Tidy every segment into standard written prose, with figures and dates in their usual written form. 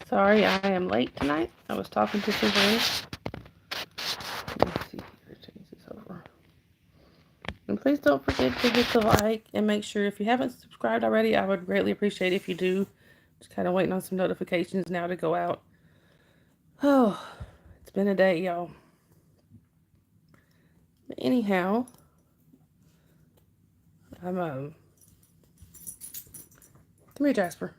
Sorry, I am late tonight. I was talking to some friends. Let me see here, change this over. And please don't forget to hit the like and make sure if you haven't subscribed already, I would greatly appreciate it if you do. Just kind of waiting on some notifications now to go out. Oh, it's been a day, y'all. But anyhow, come here, Jasper.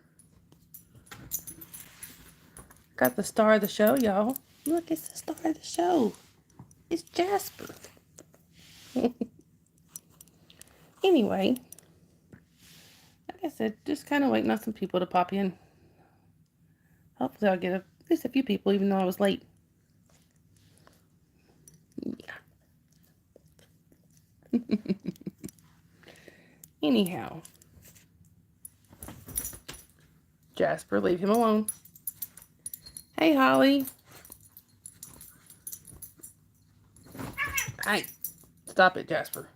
Got the star of the show, y'all. Look, it's the star of the show. It's Jasper. Anyway, like I said, just kind of waiting on some people to pop in. Hopefully I'll get at least a few people, even though I was late. Yeah. Anyhow. Jasper, leave him alone. Hey, Holly. Hey, stop it, Jasper.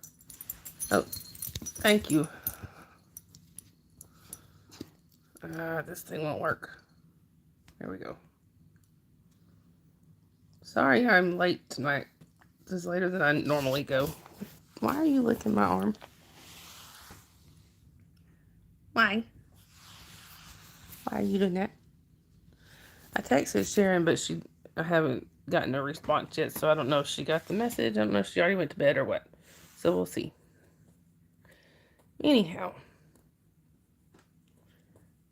Oh, thank you. This thing won't work. There we go. Sorry I'm late tonight. This is later than I normally go. Why are you licking my arm? Why? Why are you doing that? I texted Sharon, but I haven't gotten a response yet, so I don't know if she got the message. I don't know if she already went to bed or what. So we'll see. Anyhow,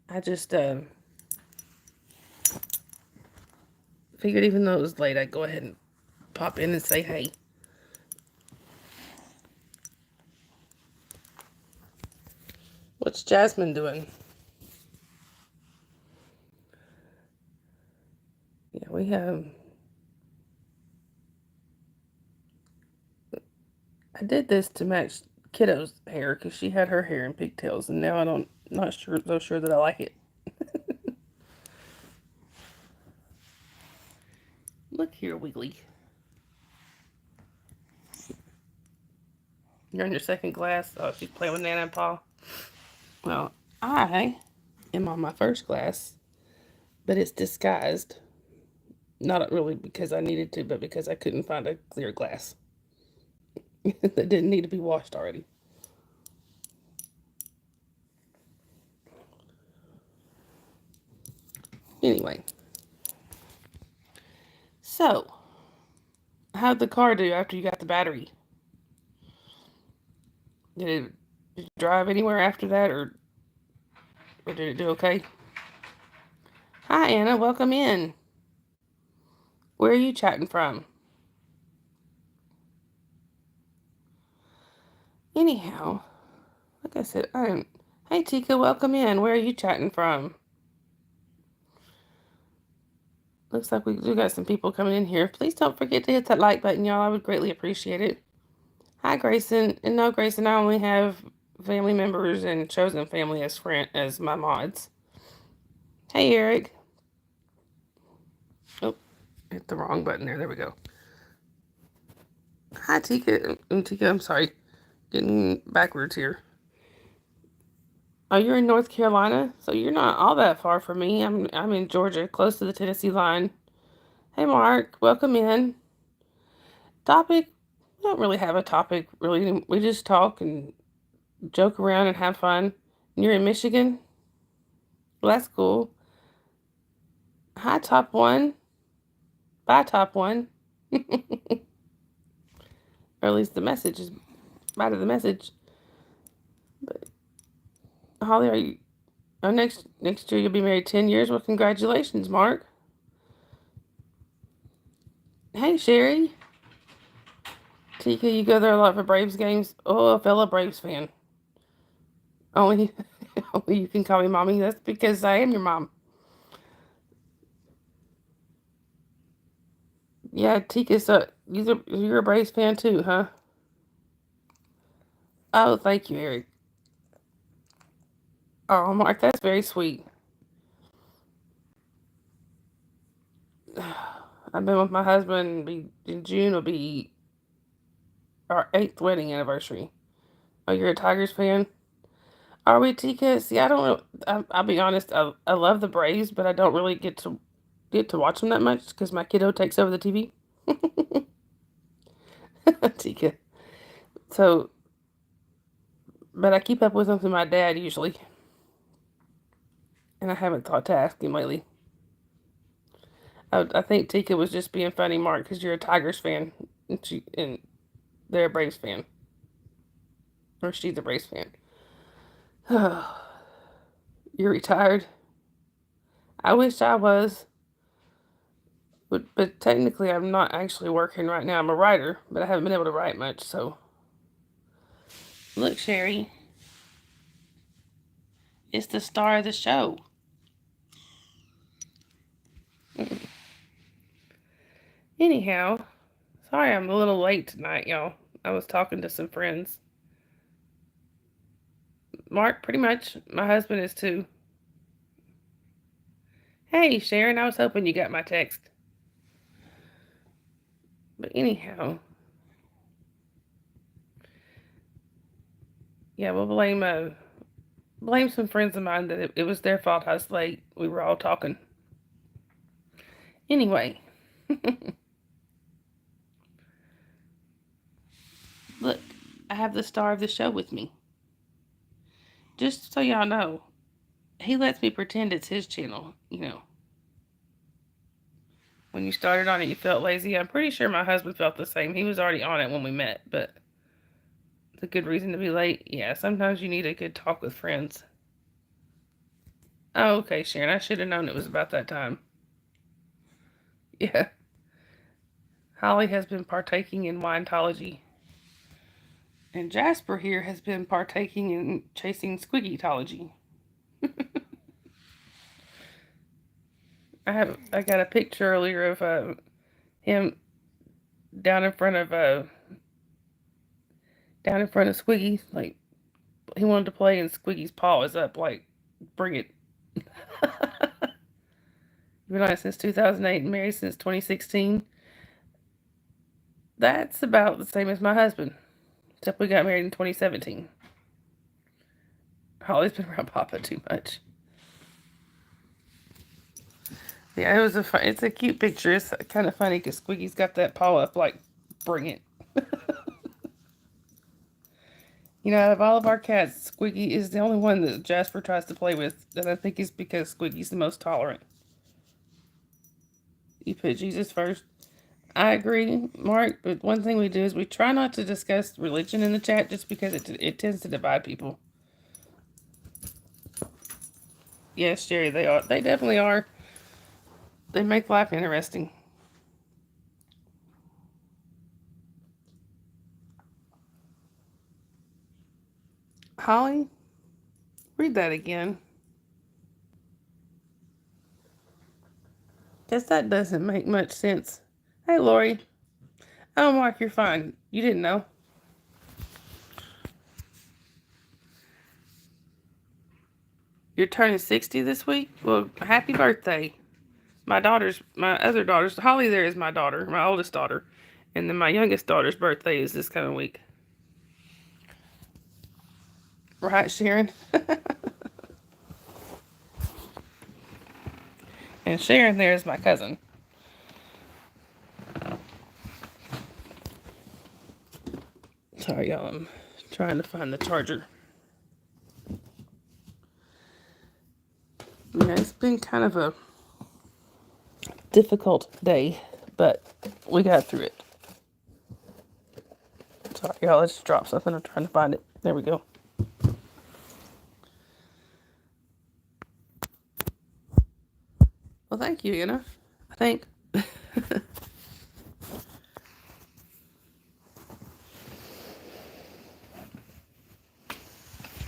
I just figured even though it was late, I'd go ahead and pop in and say hey. What's Jasmine doing? Yeah, we have... I did this to match Kiddo's hair because she had her hair in pigtails, and now not sure that I like it. Look here, Wiggly. You're in your second glass. Oh, she's playing with Nana and Pa. Well, I am on my first glass, but it's disguised. Not really because I needed to, but because I couldn't find a clear glass that didn't need to be washed already. Anyway. So, how'd the car do after you got the battery? Did you drive anywhere after that, or did it do okay? Hi, Anna. Welcome in. Where are you chatting from? Anyhow, like I said, Hey, Tika. Welcome in. Where are you chatting from? Looks like we do got some people coming in here. Please don't forget to hit that like button, y'all. I would greatly appreciate it. Hi, Grayson. And no, Grayson, I only have family members and chosen family as my mods. Hey, Eric. Oh, hit the wrong button there. There we go. Hi, Tika. Tika, I'm sorry. Getting backwards here. Oh, you're in North Carolina? So you're not all that far from me. I'm in Georgia, close to the Tennessee line. Hey, Mark. Welcome in. Topic? We don't really have a topic, really. We just talk and joke around and have fun. And you're in Michigan? Well, that's cool. Hi, Top One. Bye, Top One. Or at least the message is bye to the message. But Holly, are you? Oh, next year you'll be married 10 years. Well, congratulations, Mark. Hey, Sherry. Tika, you go there a lot for Braves games. Oh, a fellow Braves fan. Only, only you can call me mommy. That's because I am your mom. Yeah, Tika, so you're a Braves fan too, huh? Oh, thank you, Eric. Oh, Mark, that's very sweet. I've been with my husband. In June will be our 8th wedding anniversary. Oh, you're a Tigers fan? Are we, Tika? See, I don't know. I'll be honest. I love the Braves, but I don't really get to watch them that much because my kiddo takes over the TV. Tika. So, but I keep up with them through my dad usually, and I haven't thought to ask him lately. I think Tika was just being funny, Mark, because you're a Tigers fan, and they're a Braves fan, or she's a Braves fan. You're retired. I wish I was, but technically I'm not actually working right now. I'm a writer, but I haven't been able to write much. So look, Sherry, it's the star of the show. Anyhow, sorry I'm a little late tonight, y'all. I was talking to some friends. Mark, pretty much. My husband is too. Hey, Sharon, I was hoping you got my text. But anyhow, yeah, we'll blame some friends of mine that it was their fault I was late. We were all talking. Anyway, look, I have the star of the show with me. Just so y'all know, he lets me pretend it's his channel, you know. When you started on it, you felt lazy. I'm pretty sure my husband felt the same. He was already on it when we met, but it's a good reason to be late. Yeah, sometimes you need a good talk with friends. Oh, okay, Sharon. I should have known it was about that time. Yeah. Holly has been partaking in Wineology. And Jasper here has been partaking in chasing Squiggytology. I got a picture earlier of him down in front of Squiggy. Like he wanted to play, and Squiggy's paw was up. Like, bring it. You've been on it since 2008 and married since 2016. That's about the same as my husband, except we got married in 2017. Holly's been around Papa too much. Yeah, it's a cute picture. It's kind of funny because Squiggy's got that paw up, like, bring it. You know, out of all of our cats, Squiggy is the only one that Jasper tries to play with, and I think it's because Squiggy's the most tolerant. You put Jesus first. I agree, Mark, but one thing we do is we try not to discuss religion in the chat just because it tends to divide people. Yes, Jerry, they are. They definitely are. They make life interesting. Holly, read that again. Guess that doesn't make much sense. Hey, Lori. Oh, Mark, you're fine. You didn't know. You're turning 60 this week? Well, happy birthday. My other daughter's, Holly there is my daughter, my oldest daughter. And then my youngest daughter's birthday is this coming week. Right, Sharon? And Sharon there is my cousin. Sorry, y'all. I'm trying to find the charger. Yeah, it's been kind of a difficult day, but we got through it. Sorry, y'all. I just dropped something. I'm trying to find it. There we go. Well, thank you, Anna. I think.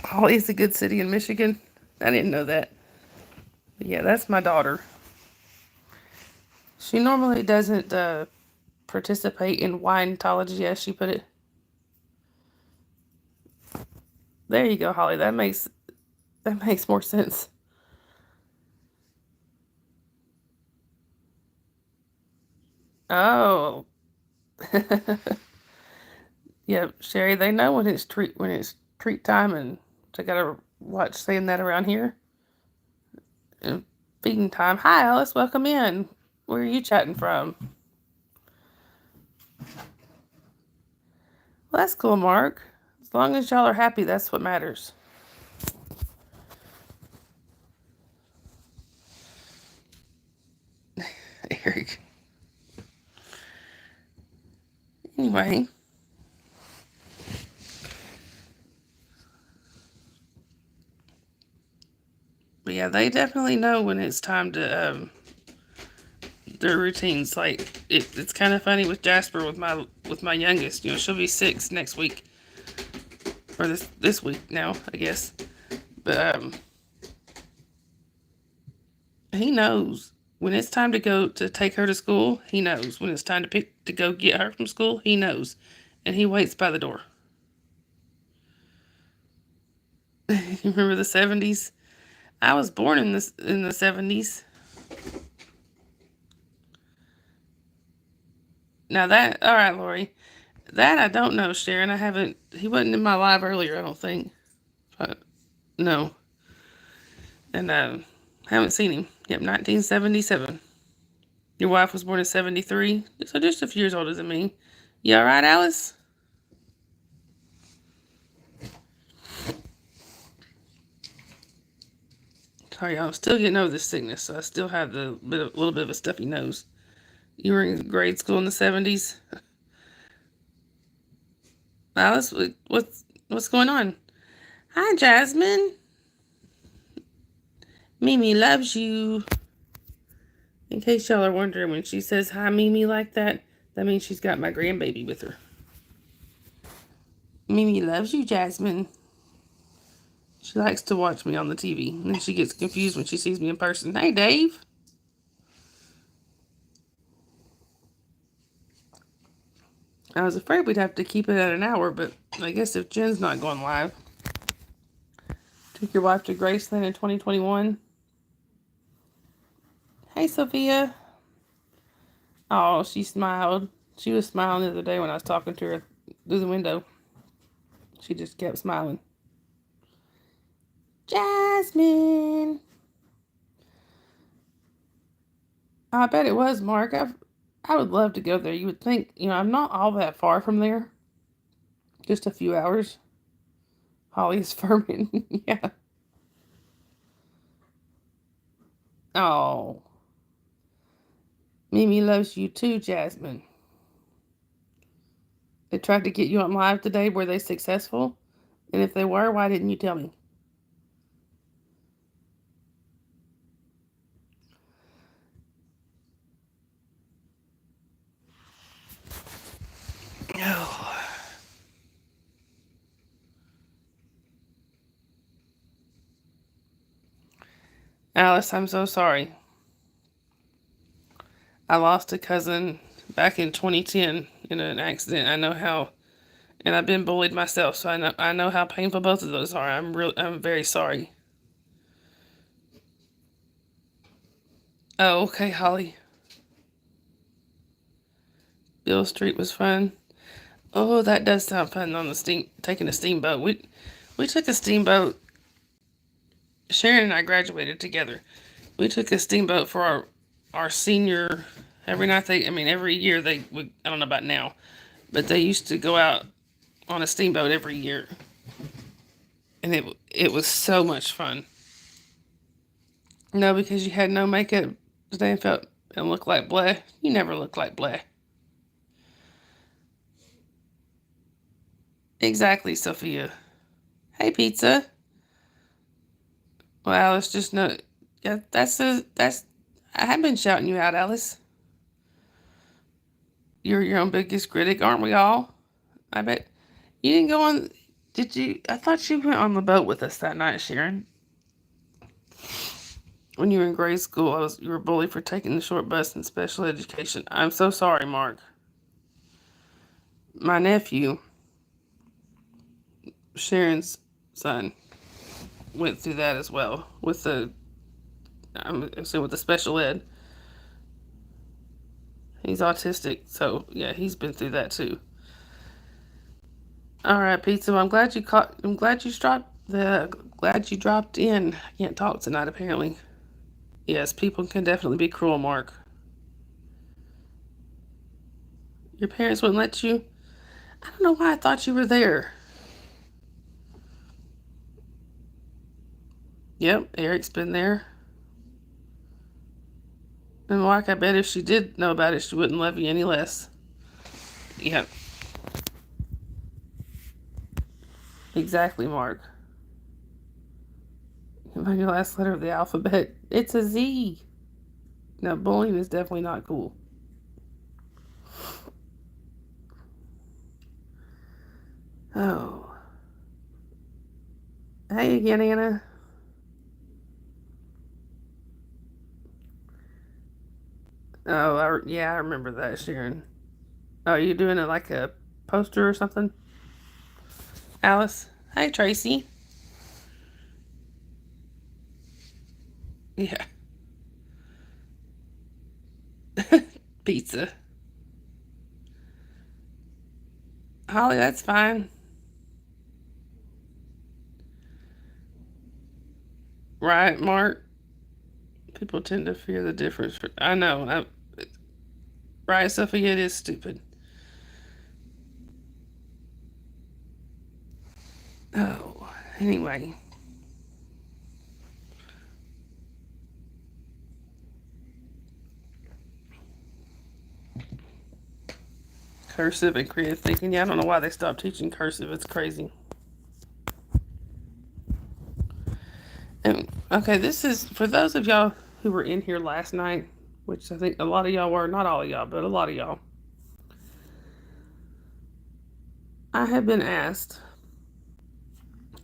Holly's a good city in Michigan. I didn't know that. But yeah, that's my daughter. She normally doesn't participate in wineology, as she put it. There you go, Holly. That makes more sense. Oh. Yeah, Sherry, they know when it's treat time, and they gotta watch saying that around here. Feeding time. Hi, Alice. Welcome in. Where are you chatting from? Well, that's cool, Mark. As long as y'all are happy, that's what matters. Eric. Anyway. But yeah, they definitely know when it's time to their routines. Like it's kind of funny with Jasper with my youngest. You know, she'll be 6 next week, or this week now, I guess. But he knows when it's time to go to take her to school. He knows when it's time to go get her from school. He knows, and he waits by the door. You remember the 70s? I was born in the 70s. Now that, all right, Lori, that I don't know, Sharon. I haven't. He wasn't in my live earlier, I don't think. But no, and haven't seen him. Yep, 1977. Your wife was born in 73, so just a few years older than me. You all right, Alice? Sorry, I'm still getting over this sickness, so I still have the little bit of a stuffy nose. You were in grade school in the 70s. Alice, what's going on? Hi, Jasmine. Mimi loves you. In case y'all are wondering, when she says hi, Mimi, like that means she's got my grandbaby with her. Mimi loves you, Jasmine. She likes to watch me on the TV, and then she gets confused when she sees me in person. Hey, Dave. I was afraid we'd have to keep it at an hour, but I guess if Jen's not going live. Took your wife to Graceland in 2021. Hey, Sophia. Oh, she smiled. She was smiling the other day when I was talking to her through the window. She just kept smiling. Jasmine. I bet it was, Mark. I would love to go there. You would think, I'm not all that far from there. Just a few hours. Holly's Furman. Yeah. Oh. Mimi loves you too, Jasmine. They tried to get you on live today. Were they successful? And if they were, why didn't you tell me? Oh. Alice, I'm so sorry. I lost a cousin back in 2010 in an accident. I know how, and I've been bullied myself, so I know how painful both of those are. I'm very sorry. Oh, okay, Holly. Beale Street was fun. Oh, that does sound fun on taking a steamboat. We took a steamboat. Sharon and I graduated together. We took a steamboat for our senior. Every year they would. I don't know about now, but they used to go out on a steamboat every year, and it was so much fun. No, because you had no makeup today and felt and looked like bleh. You never look like bleh. Exactly, Sophia. Hey, pizza. Well, Alice, just know. Yeah, that's. I have been shouting you out, Alice. You're your own biggest critic, aren't we all? I bet you didn't go on. Did you? I thought you went on the boat with us that night, Sharon. When you were in grade school, you were bullied for taking the short bus in special education. I'm so sorry, Mark. My nephew, Sharon's son, went through that as well with I'm assuming with the special ed. He's autistic, so yeah, he's been through that too. All right, pizza. I'm glad you stopped Glad you dropped in. I can't talk tonight, apparently. Yes, people can definitely be cruel, Mark. Your parents wouldn't let you? I don't know why I thought you were there. Yep, Eric's been there. And Mark, I bet if she did know about it, she wouldn't love you any less. Yep, exactly, Mark. Find your last letter of the alphabet. It's a Z. Now, bullying is definitely not cool. Oh. Hey again, Anna. Oh, yeah, I remember that, Sharon. Oh, you doing it like a poster or something? Alice? Hey, Tracy. Yeah. Pizza. Holly, that's fine. Right, Mark? People tend to fear the difference. I know. Right, Sophia, it is stupid. Oh, anyway. Cursive and creative thinking. Yeah, I don't know why they stopped teaching cursive. It's crazy. And okay, this is for those of y'all who were in here last night, which I think a lot of y'all were, not all of y'all, but a lot of y'all. I have been asked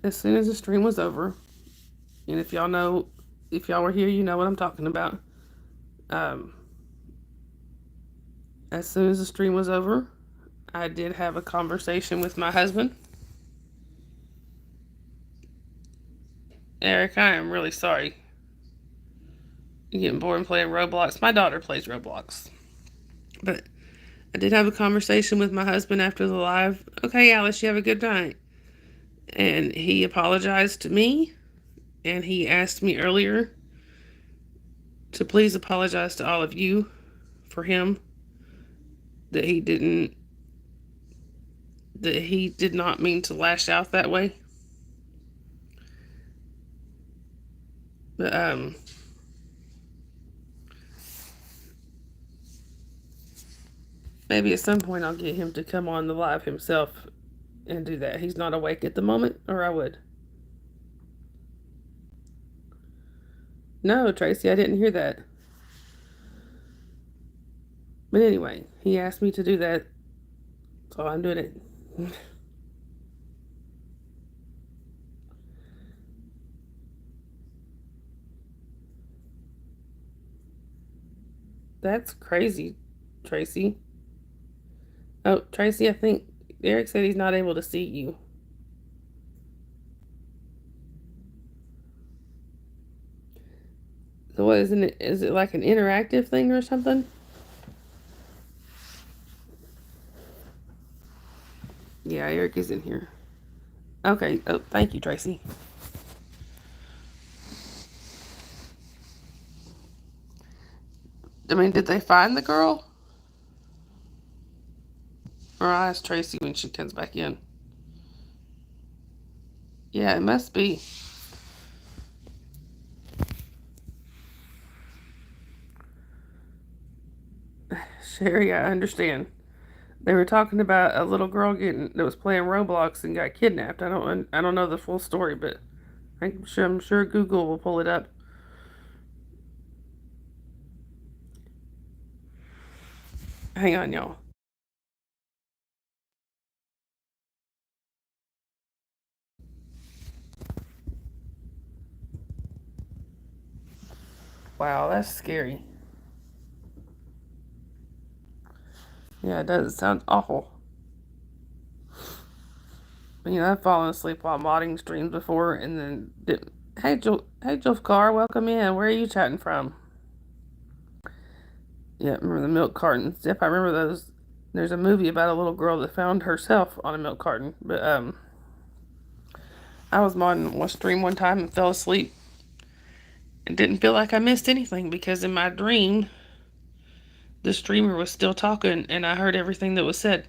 as soon as the stream was over, and if y'all were here, you know what I'm talking about. Um, as soon as the stream was over, I did have a conversation with my husband. Eric, I am really sorry. You're getting bored and playing Roblox. My daughter plays Roblox. But I did have a conversation with my husband after the live. Okay, Alice, you have a good night. And he apologized to me, and he asked me earlier to please apologize to all of you for him, that he did not mean to lash out that way. But maybe at some point I'll get him to come on the live himself and do that. He's not awake at the moment, or I would. No, Tracy, I didn't hear that. But anyway, he asked me to do that, so I'm doing it. That's crazy, Tracy. Oh, Tracy, I think Eric said he's not able to see you. So what isn't it? Is it like an interactive thing or something? Yeah, Eric is in here. Okay. Oh, thank you, Tracy. I mean, did they find the girl? Or I'll ask Tracy when she comes back in. Yeah, it must be. Sherry, I understand. They were talking about a little girl that was playing Roblox and got kidnapped. I don't know the full story, but I'm sure Google will pull it up. Hang on, y'all. Wow, that's scary. Yeah, it does. It sounds awful. I've fallen asleep while modding streams before, and then hey, Jolfgar, welcome in. Where are you chatting from? Yeah, remember the milk cartons? Yep, I remember those. There's a movie about a little girl that found herself on a milk carton. But I was on one stream one time and fell asleep and didn't feel like I missed anything because in my dream, the streamer was still talking and I heard everything that was said.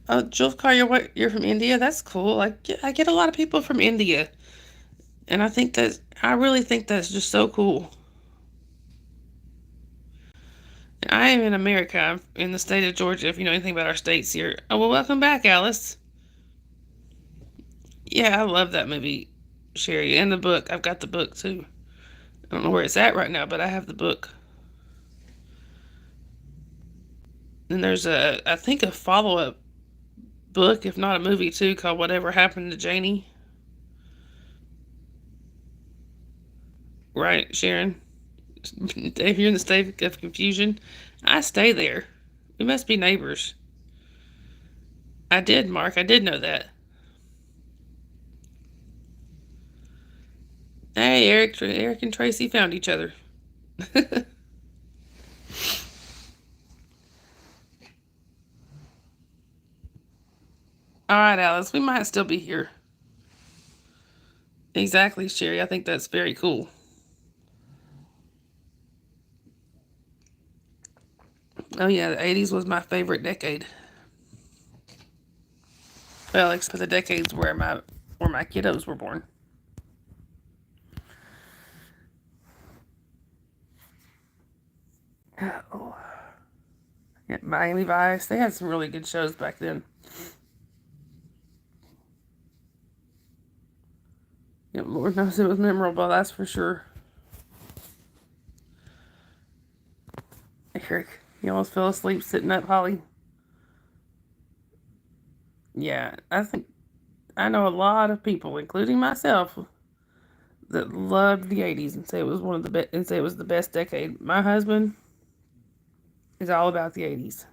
Oh, Julfkar, you're from India? That's cool. I get a lot of people from India, and I really think that's just so cool. I am in America. I'm in the state of Georgia. If you know anything about our states here. Oh well, welcome back, Alice. Yeah, I love that movie, Sherry, and the book. I've got the book too. I don't know where it's at right now, but I have the book. Then there's I think a follow up book, if not a movie too, called Whatever Happened to Janie. Right, Sharon? If you're in the state of confusion, I stay there. We must be neighbors. I did, Mark. I did know that. Hey, Eric and Tracy found each other. All right, Alice. We might still be here. Exactly, Sherry. I think that's very cool. Oh yeah, the '80s was my favorite decade. Well, except for the decades where my kiddos were born. Oh, yeah, Miami Vice. They had some really good shows back then. Yeah, Lord knows it was memorable. That's for sure. Eric, you almost fell asleep sitting up, Holly. Yeah, I know a lot of people, including myself, that loved the '80s and say it was one of the best and say it was the best decade. My husband is all about the '80s.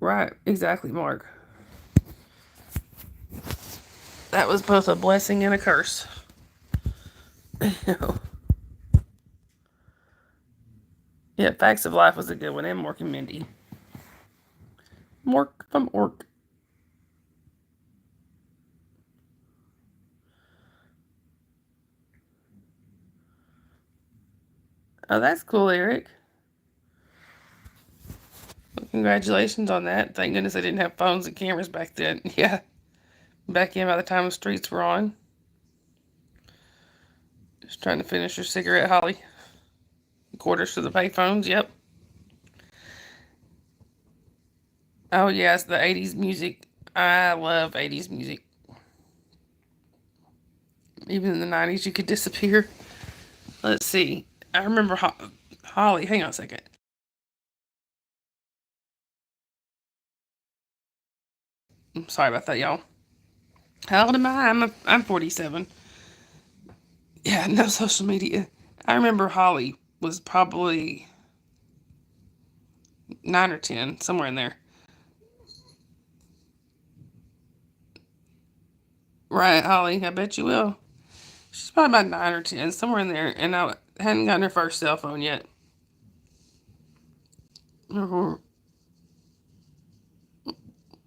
Right, exactly, Mark. That was both a blessing and a curse. Yeah, Facts of Life was a good one, and Mork and Mindy. Mork from Ork. Oh, that's cool, Eric. Well, congratulations on that. Thank goodness I didn't have phones and cameras back then. Yeah, back in by the time the streets were on. Just trying to finish your cigarette, Holly. Quarters to the payphones, yep. Oh, yes, the '80s music. I love '80s music. Even in the '90s, you could disappear. Let's see. I remember Holly. Hang on a second. I'm sorry about that, y'all. How old am I? I'm 47. Yeah, no social media. I remember Holly was probably 9 or 10, somewhere in there. Right, Holly. I bet you will. She's probably about 9 or 10, somewhere in there, and I hadn't gotten her first cell phone yet. Remember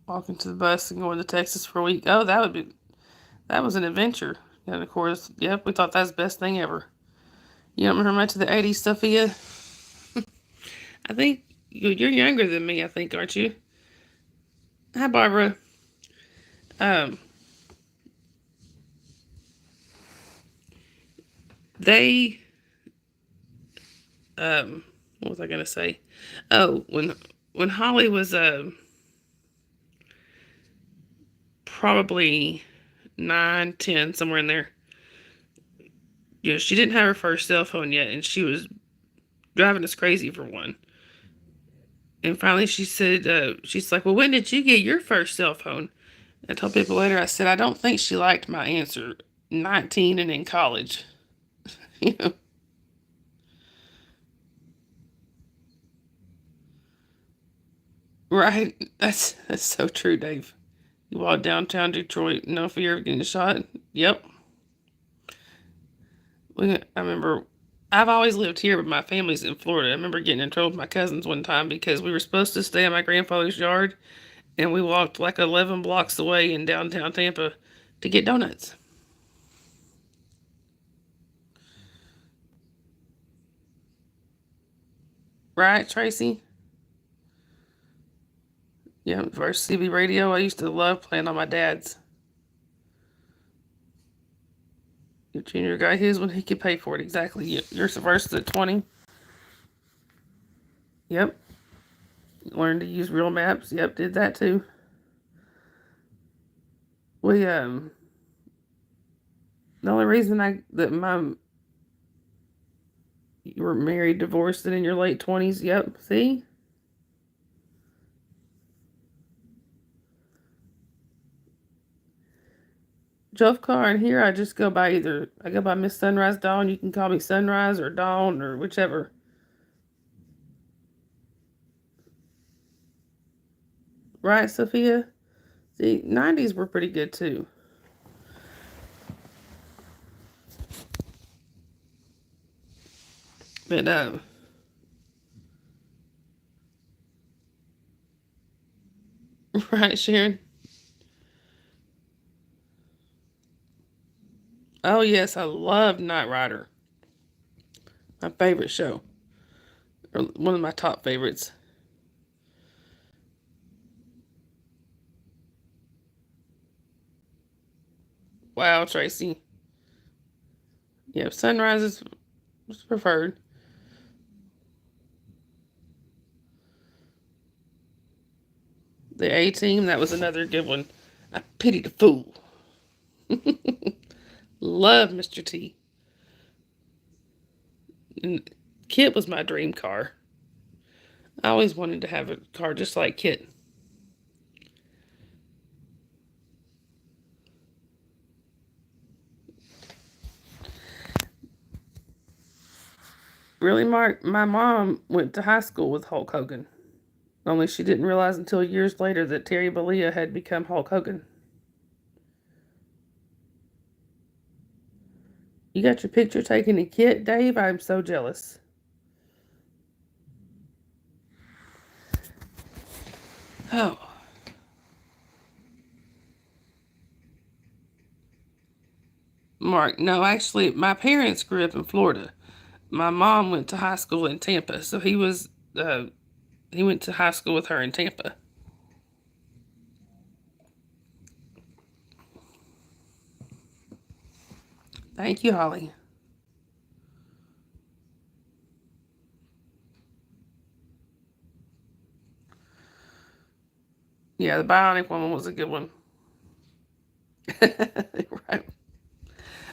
walking to the bus and going to Texas for a week. Oh, that was an adventure. And of course, yep, we thought that's the best thing ever. You don't remember much of the '80s, Sophia? I think you're younger than me. I think, aren't you? Hi, Barbara. Um, they what was I gonna say? Oh, when Holly was probably 9, 10, somewhere in there. You know, she didn't have her first cell phone yet, and she was driving us crazy for one. And finally, she said, she's like, "Well, when did you get your first cell phone?" I told people later, I said, "I don't think she liked my answer. 19 and in college." You know, right? That's so true, Dave. You walk downtown Detroit, no fear of getting shot. Yep. I remember I've always lived here, but my family's in Florida. I remember getting in trouble with my cousins one time because we were supposed to stay in my grandfather's yard, And we walked like 11 blocks away in downtown Tampa to get donuts. Right, Tracy? Yeah, first CB radio. I used to love playing on my dad's. Your junior got his when he could pay for it. Exactly. Yours first at 20. Yep. Learned to use real maps. Yep, did that too. We the only reason you were married, divorced, and in your late 20s. Yep. See? Jeff Carr, and here I just go by I go by Miss Sunrise Dawn. You can call me Sunrise or Dawn or whichever. Right, Sophia? See, 90s were pretty good too. But, right, Sharon? Oh, yes, I love Knight Rider. My favorite show. Or one of my top favorites. Wow, Tracy. Yeah, Sunrise is preferred. The A Team, that was another good one. I pity the fool. Love Mr. T. And Kit was my dream car. I always wanted to have a car just like Kit. Really, Mark? My mom went to high school with Hulk Hogan. Only she didn't realize until years later that Terry Bollea had become Hulk Hogan. You got your picture taken in Kit, Dave? I'm so jealous. Oh. Mark, no, actually, my parents grew up in Florida. My mom went to high school in Tampa, so he went to high school with her in Tampa. Thank you, Holly. Yeah, the Bionic Woman was a good one. Right.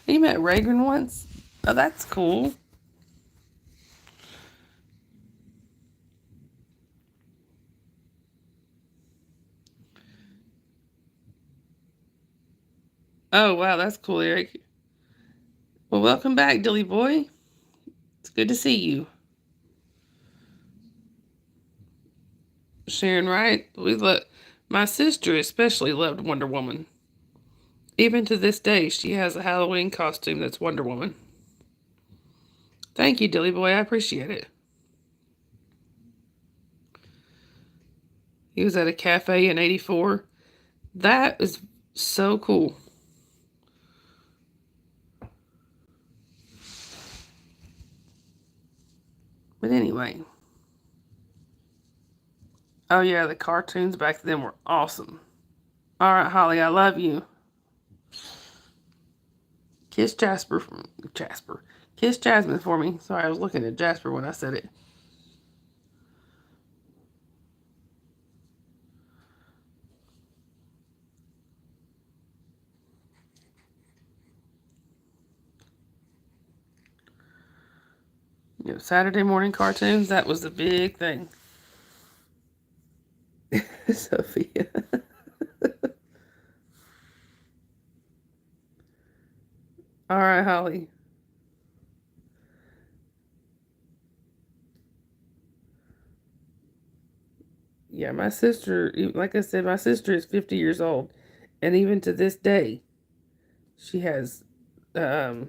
You met Reagan once? Oh, that's cool. Oh, wow, that's cool, Eric. Well, welcome back, Dilly Boy. It's good to see you. Sharon Wright, my sister especially loved Wonder Woman. Even to this day, she has a Halloween costume that's Wonder Woman. Thank you, Dilly Boy. I appreciate it. He was at a cafe in '84. That is so cool. But anyway. Oh, yeah, the cartoons back then were awesome. All right, Holly, I love you. Kiss Jasper. Kiss Jasmine for me. Sorry, I was looking at Jasper when I said it. Saturday morning cartoons, that was the big thing. Sophia. All right, Holly. Yeah, my sister, like I said, my sister is 50 years old. And even to this day, she has a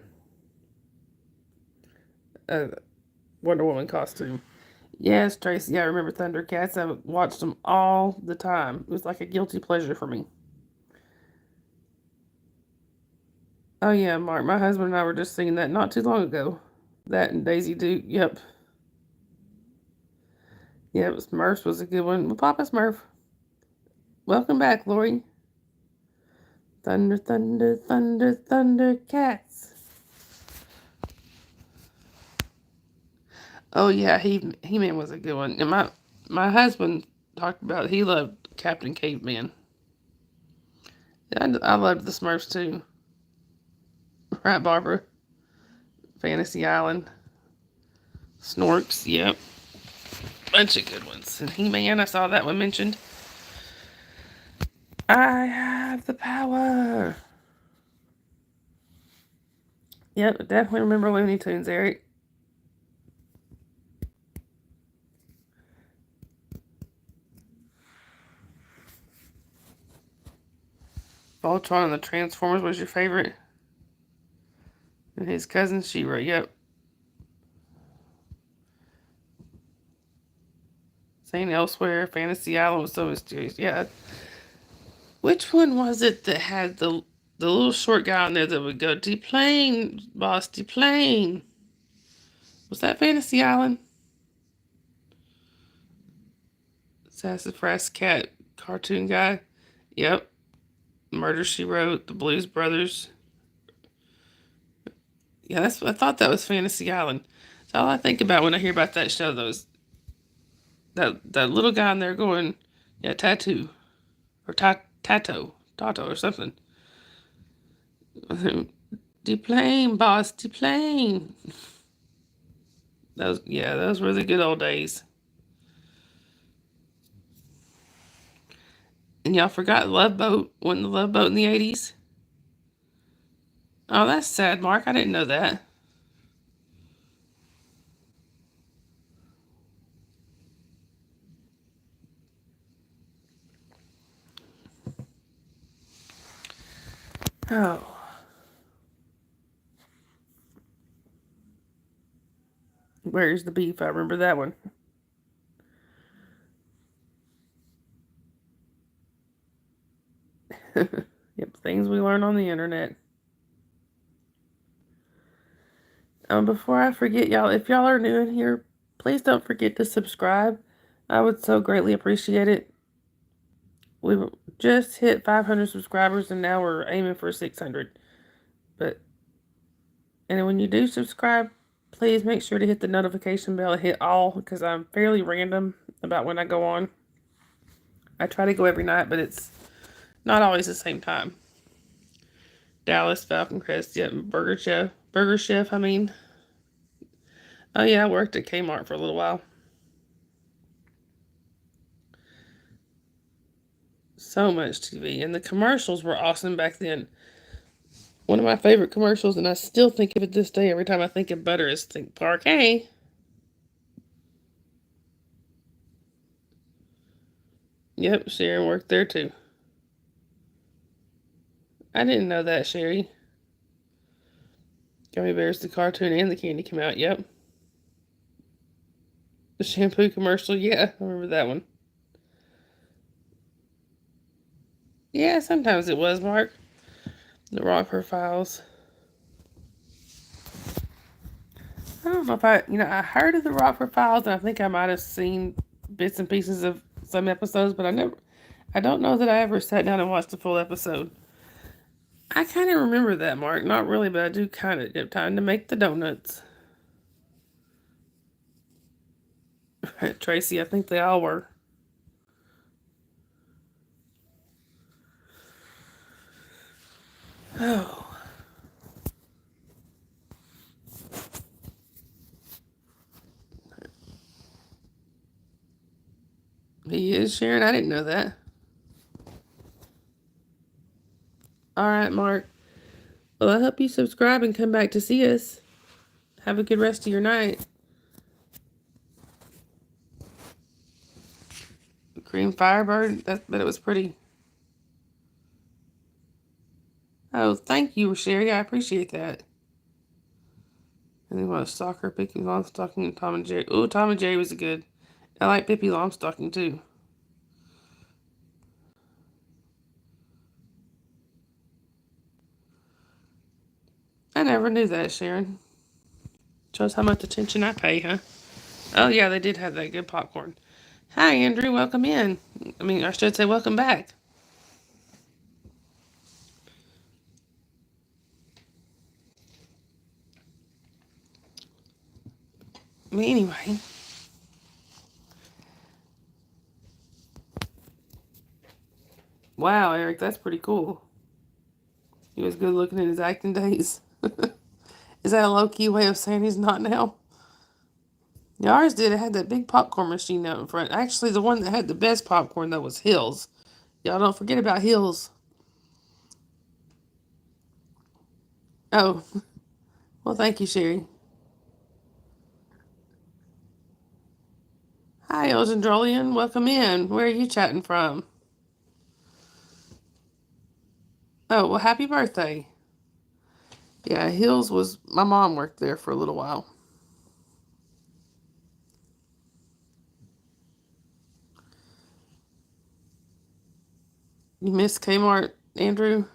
Wonder Woman costume. Yes, Tracy, I remember Thundercats. I watched them all the time. It was like a guilty pleasure for me. Oh yeah, Mark, my husband and I were just singing that not too long ago. That and Daisy Duke. Yep. Yep, Smurfs was a good one. Well, Papa Smurf. Welcome back, Lori. Thunder, thunder, thunder, thunder, cats. Oh yeah, He-Man was a good one. And my husband talked about he loved Captain Caveman. I loved the Smurfs too. Right, Barbara? Fantasy Island. Snorks, yep. Bunch of good ones. And He-Man, I saw that one mentioned. I have the power. Yep, definitely remember Looney Tunes, Eric. Voltron and the Transformers was your favorite? And his cousin She-Ra, yep. St. Elsewhere, Fantasy Island was so mysterious. Yeah. Which one was it that had the little short guy on there that would go, "Deplane, boss, deplane"? Was that Fantasy Island? Sassafras Cat cartoon guy. Yep. Murder She Wrote, the Blues Brothers. Yeah, I thought that was Fantasy Island. That's all I think about when I hear about that show. That little guy in there going, yeah, tattoo or tato or something. Deplane, boss, deplane. Those were the good old days. And y'all forgot Love Boat. Wasn't the Love Boat in the 80s? Oh, that's sad, Mark. I didn't know that. Oh. Where's the beef? I remember that one. Yep, things we learn on the internet. Before I forget, y'all, if y'all are new in here, please don't forget to subscribe. I would so greatly appreciate it. We just hit 500 subscribers and now we're aiming for 600. And when you do subscribe, please make sure to hit the notification bell and hit all because I'm fairly random about when I go on. I try to go every night, but it's not always the same time. Dallas, Falcon Crest, yep, Burger Chef, I mean. Oh yeah, I worked at Kmart for a little while. So much TV. And the commercials were awesome back then. One of my favorite commercials, and I still think of it this day every time I think of butter, is think Parquet. Yep, Sharon worked there too. I didn't know that, Sherry. Gummy Bears, the cartoon and the candy came out, yep. The shampoo commercial, yeah, I remember that one. Yeah, sometimes it was, Mark. The Rockford Files. I don't know if I heard of the Rockford Files, and I think I might have seen bits and pieces of some episodes, but I don't know that I ever sat down and watched a full episode. I kind of remember that, Mark. Not really, but I do kind of have time to make the donuts. Tracy, I think they all were. Oh. He is Sharon. I didn't know that. All right, Mark. Well, I hope you subscribe and come back to see us. Have a good rest of your night. Green Firebird. But it was pretty. Oh, thank you, Sherry. I appreciate that. And then what? Soccer, picking on, talking Tom and Jerry. Oh, Tom and Jerry was good. I like Pippi Longstocking too. I never knew that, Sharon. Shows how much attention I pay, huh? Oh yeah, they did have that good popcorn. Hi, Andrew. Welcome in. I mean, I should say welcome back. Anyway. Wow, Eric, that's pretty cool. He was good looking in his acting days. Is that a low key way of saying he's not now? Yeah, ours did. It had that big popcorn machine out in front. Actually, the one that had the best popcorn, though, was Hills. Y'all don't forget about Hills. Oh, well, thank you, Sherry. Hi, Elgendrolian. Welcome in. Where are you chatting from? Oh, well, happy birthday. Yeah, Hills was. My mom worked there for a little while. You miss Kmart, Andrew?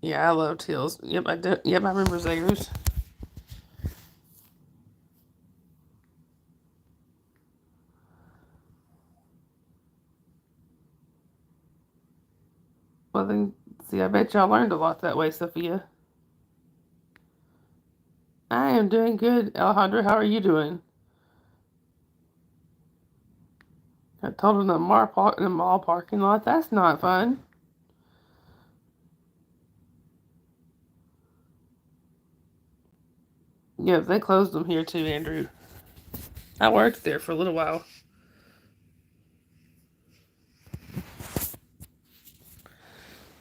Yeah, I loved Hills. Yep, I do. Yep, I remember Zagers. Well, then, see, I bet y'all learned a lot that way, Sophia. I am doing good, Alejandra. How are you doing? I told him the mall parking lot. That's not fun. Yeah, they closed them here too, Andrew. I worked there for a little while.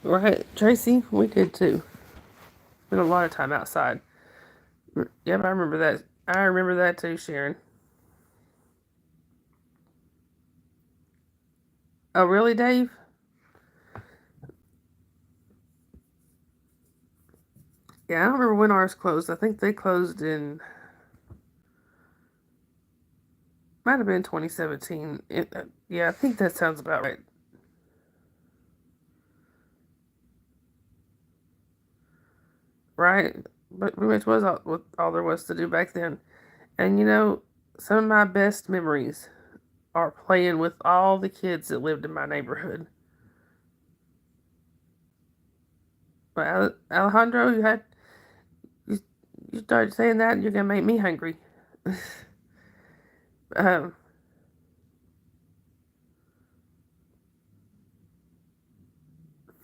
Right, Tracy? We did too. Spent a lot of time outside. Yep, I remember that. I remember that too, Sharon. Oh, really, Dave? Yeah, I don't remember when ours closed. I think they closed in. Might have been 2017. Yeah, I think that sounds about right. Right? But pretty much was all there was to do back then. And some of my best memories are playing with all the kids that lived in my neighborhood. But Alejandro, you, you started saying that, and you're gonna make me hungry. um,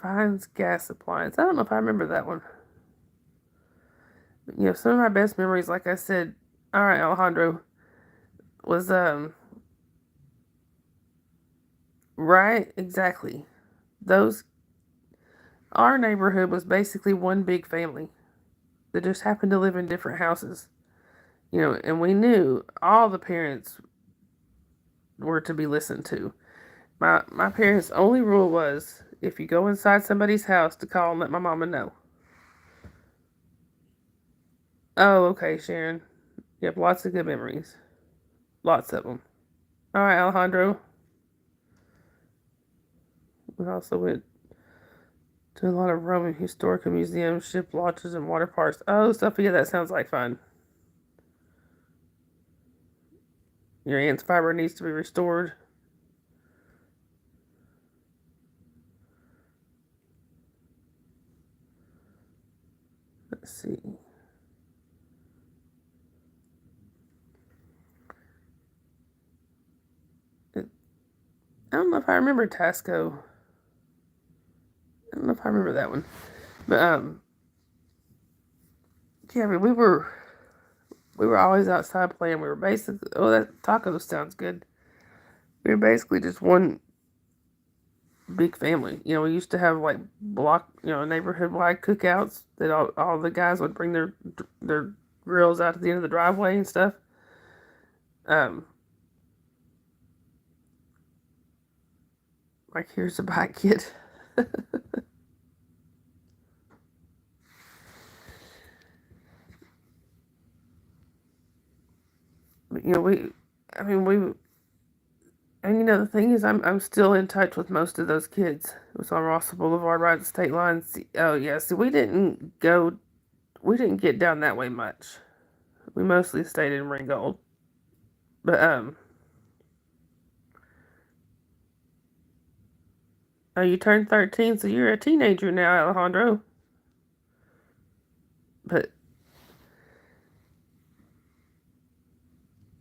Finds gas appliance. I don't know if I remember that one. Some of my best memories, like I said, all right, Alejandro, was right, exactly. Those Our neighborhood was basically one big family that just happened to live in different houses. And we knew all the parents were to be listened to. My parents' only rule was if you go inside somebody's house to call and let my mama know. Oh, okay, Sharon. Yep, lots of good memories. Lots of them. All right, Alejandro. We also went to a lot of Roman historical museums, ship launches, and water parks. Oh, Sophia, that sounds like fun. Your aunt's fiber needs to be restored. Let's see. I don't know if I remember Tasco. I don't know if I remember that one. But yeah, I mean we were always outside playing. We were basically that taco sounds good. We were basically just one big family. We used to have like neighborhood wide cookouts that all the guys would bring their grills out to the end of the driveway and stuff. Um, like here's a bike kid. I mean, and the thing is, I'm still in touch with most of those kids. It was on Ross Boulevard, right at the state line. Oh yeah, see, we didn't get down that way much. We mostly stayed in Ringgold. But oh, you turned 13, so you're a teenager now, Alejandro. But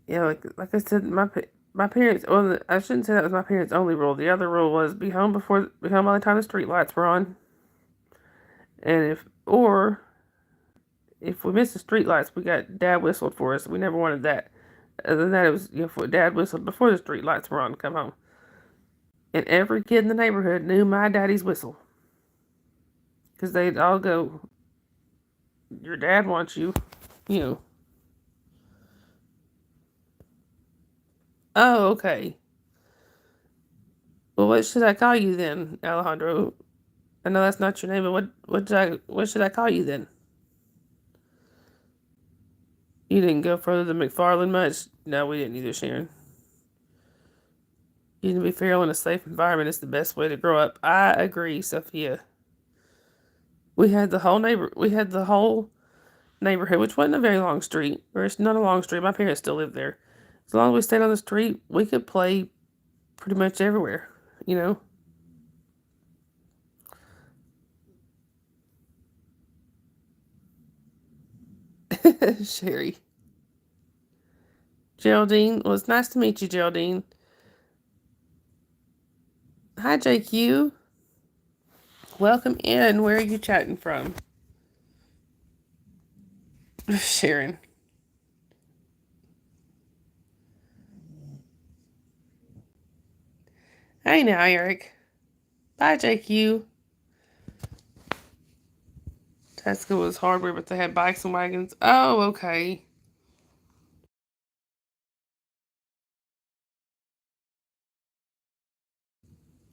yeah, like I said, my parents. Well, I shouldn't say that was my parents' only rule. The other rule was be home by the time the street lights were on, and if we missed the street lights, we got dad whistled for us. We never wanted that. Other than that, it was if dad whistled before the street lights were on to come home. And every kid in the neighborhood knew my daddy's whistle because they'd all go, "Your dad wants you," you know. Oh, okay. Well, what should I call you then, Alejandro? I know that's not your name, but what should I call you then? You didn't go further than McFarland much. No, we didn't either, Sharon. You need to be feral in a safe environment is the best way to grow up. I agree, Sophia. We had the whole neighborhood, which wasn't a very long street, or it's not a long street. My parents still live there. As long as we stayed on the street, we could play pretty much everywhere, you know? Sherry. Geraldine. Well, it's nice to meet you, Geraldine. Hi, JQ. Welcome in. Where are you chatting from? Sharon. Hey now, Eric. Bye, JQ. Tesco was hardware, but they had bikes and wagons. Oh, okay.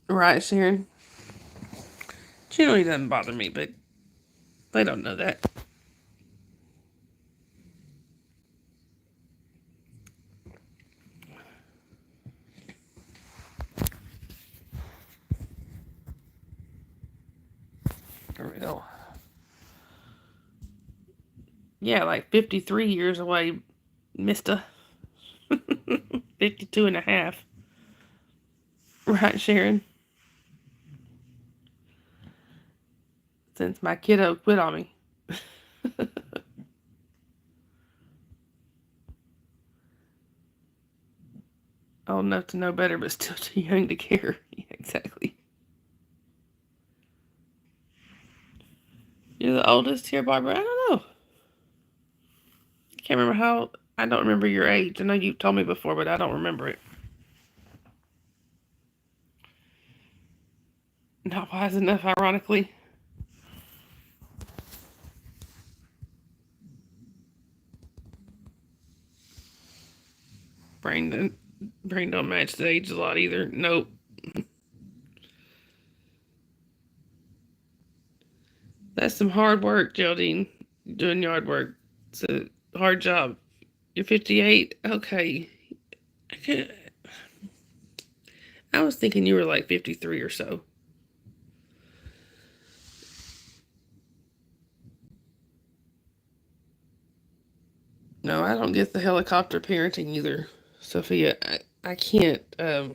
Right, Sharon. Generally doesn't bother me, but they don't know that. For real. Yeah, like 53 years away, mister. 52 and a half. Right, Sharon? Since my kiddo quit on me. Old enough to know better, but still too young to care. Yeah, exactly. You're the oldest here, Barbara? I don't know. I can't remember how. I don't remember your age. I know you told me before, but I don't remember it. Not wise enough, ironically. Brain don't, brain don't match the age a lot either. Nope. That's some hard work, Geraldine. Doing yard work. It's a hard job. You're 58? Okay. I was thinking you were like 53 or so. No, I don't get the helicopter parenting either, Sophia. I can't. I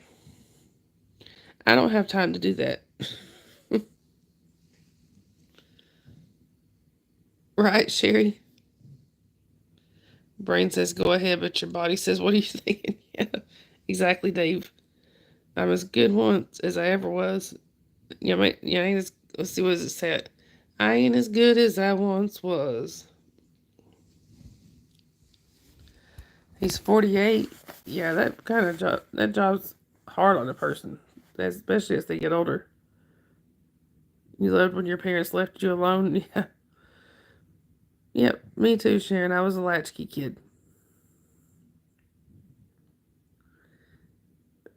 don't have time to do that. Right, Sherry? Brain says go ahead, but your body says, what are you thinking? Yeah, exactly, Dave. I'm as good once as I ever was. Yeah, let's see what does it say. I ain't as good as I once was. He's 48. Yeah, that job's hard on a person, especially as they get older. You loved when your parents left you alone. Yeah. Yep, me too, Sharon. I was a latchkey kid.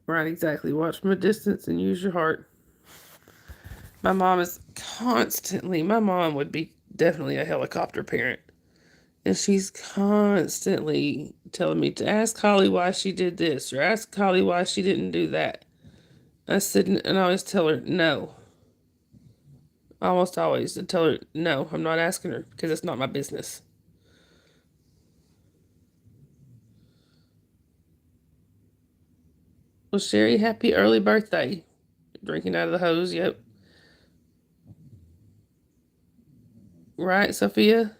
Right, exactly. Watch from a distance and use your heart. My mom would be definitely a helicopter parent. And she's constantly telling me to ask Holly why she did this or ask Holly why she didn't do that. I said, and I always tell her no. Almost always. I tell her no, I'm not asking her because it's not my business. Well, Sherry, happy early birthday. Drinking out of the hose, yep. Right, Sophia?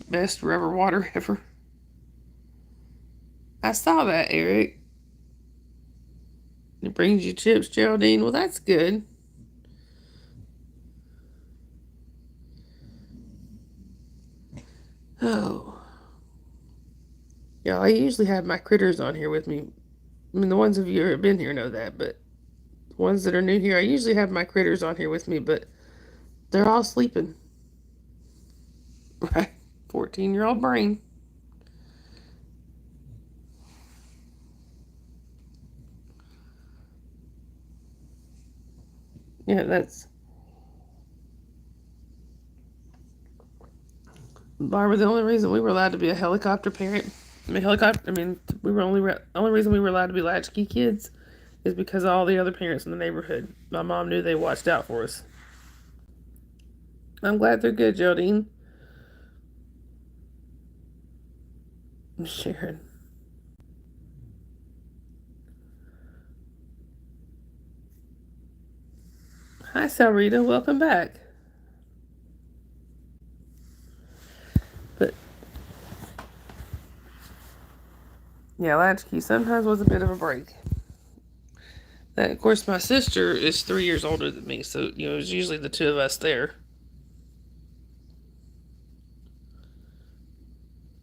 Best rubber water ever. I saw that, Eric. It brings you chips, Geraldine. Well, that's good. Oh. Yeah, I usually have my critters on here with me. I mean, the ones of you who have been here know that, but the ones that are new here, I usually have my critters on here with me, but they're all sleeping. Right? 14-year-old brain. Yeah, that's Barbara. The only reason we were allowed to be a helicopter parent, we were only reason we were allowed to be latchkey kids is because all the other parents in the neighborhood. My mom knew they watched out for us. I'm glad they're good, Geraldine. Sharon. Hi, Salrita. Welcome back. But yeah, latchkey sometimes was a bit of a break. And of course, my sister is 3 years older than me, so it was usually the two of us there.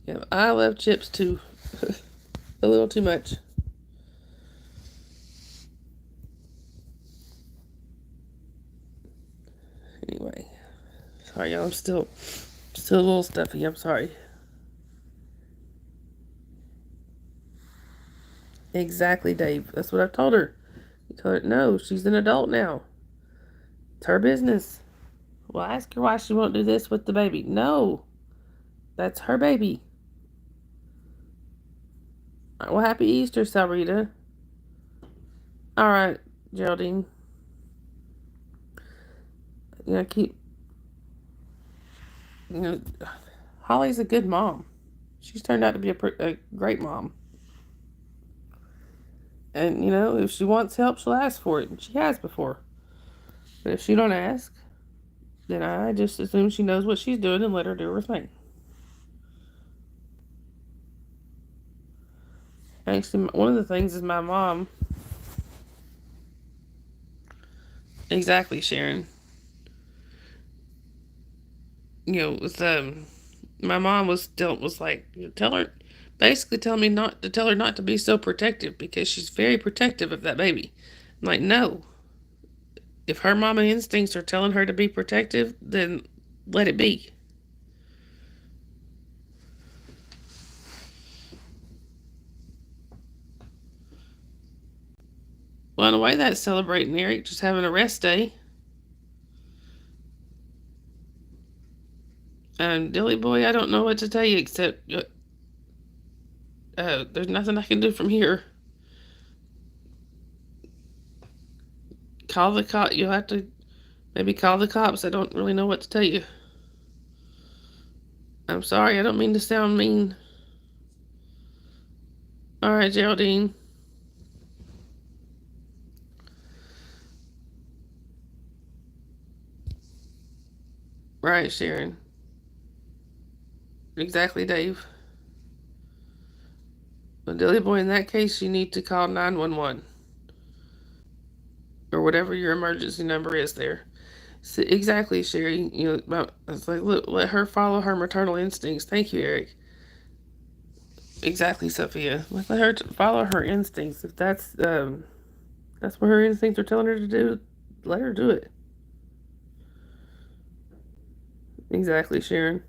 Yeah, I love chips too, a little too much. Anyway, sorry, y'all. I'm still a little stuffy. I'm sorry. Exactly, Dave. That's what I've told her. You told her no. She's an adult now. It's her business. Well, ask her why she won't do this with the baby. No, that's her baby. Well, happy Easter, Salrita. All right, Geraldine. Keep. You know, Holly's a good mom. She's turned out to be a great mom. And if she wants help, she'll ask for it, and she has before. But if she don't ask, then I just assume she knows what she's doing and let her do her thing. Actually, one of the things is my mom. Exactly, Sharon. With my mom was like, basically telling me not to tell her not to be so protective because she's very protective of that baby. I'm like, no. If her mama instincts are telling her to be protective, then let it be. Well, in a way, that's celebrating Eric just having a rest day. And Dilly Boy, I don't know what to tell you except there's nothing I can do from here. Call the cop. You'll have to maybe call the cops. I don't really know what to tell you. I'm sorry. I don't mean to sound mean. All right, Geraldine. Right, Sharon. Exactly, Dave. But Dilly Boy, in that case, you need to call 911 or whatever your emergency number is there. So, exactly, Sherry. It's like, look, let her follow her maternal instincts. Thank you, Eric. Exactly, Sophia. Let her follow her instincts. If that's what her instincts are telling her to do, let her do it. Exactly, Sharon.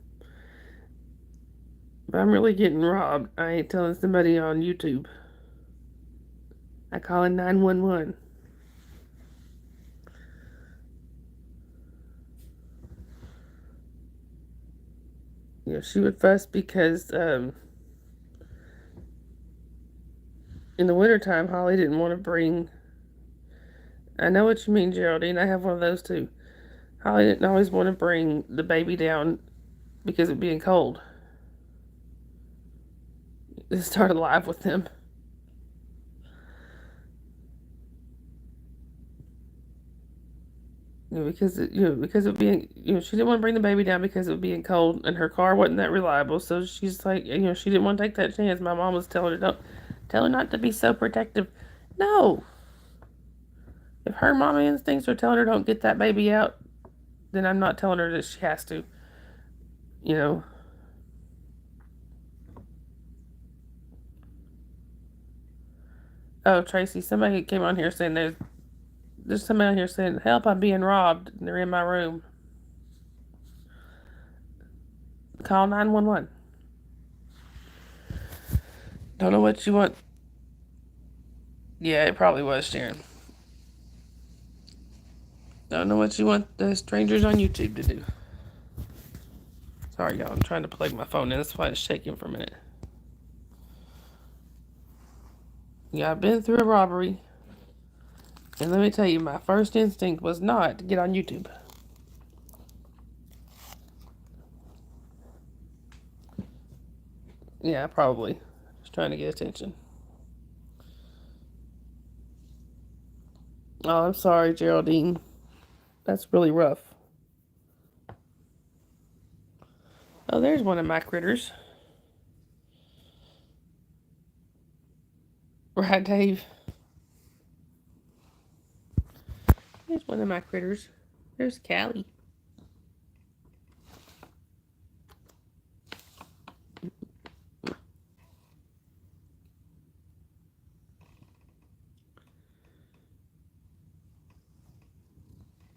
If I'm really getting robbed, I ain't telling somebody on YouTube. I call in 911. She would fuss because in the wintertime, Holly didn't want to bring. I know what you mean, Geraldine. I have one of those too. Holly didn't always want to bring the baby down because of being cold. It started live with them. Because of being, she didn't want to bring the baby down because of being cold, and her car wasn't that reliable. So she's like, she didn't want to take that chance. My mom was telling her, don't tell her not to be so protective. No, if her mommy instincts are telling her don't get that baby out, then I'm not telling her that she has to. You know. Oh, Tracy, somebody came on here saying there's somebody on here saying, help, I'm being robbed, and they're in my room. Call 911. Don't know what you want. Yeah, it probably was, Sharon. Don't know what you want the strangers on YouTube to do. Sorry, y'all. I'm trying to plug my phone in. That's why it's shaking for a minute. Yeah, I've been through a robbery. And let me tell you, my first instinct was not to get on YouTube. Yeah, probably. Just trying to get attention. Oh, I'm sorry, Geraldine. That's really rough. Oh, there's one of my critters. Right, Dave? There's one of my critters. There's Callie.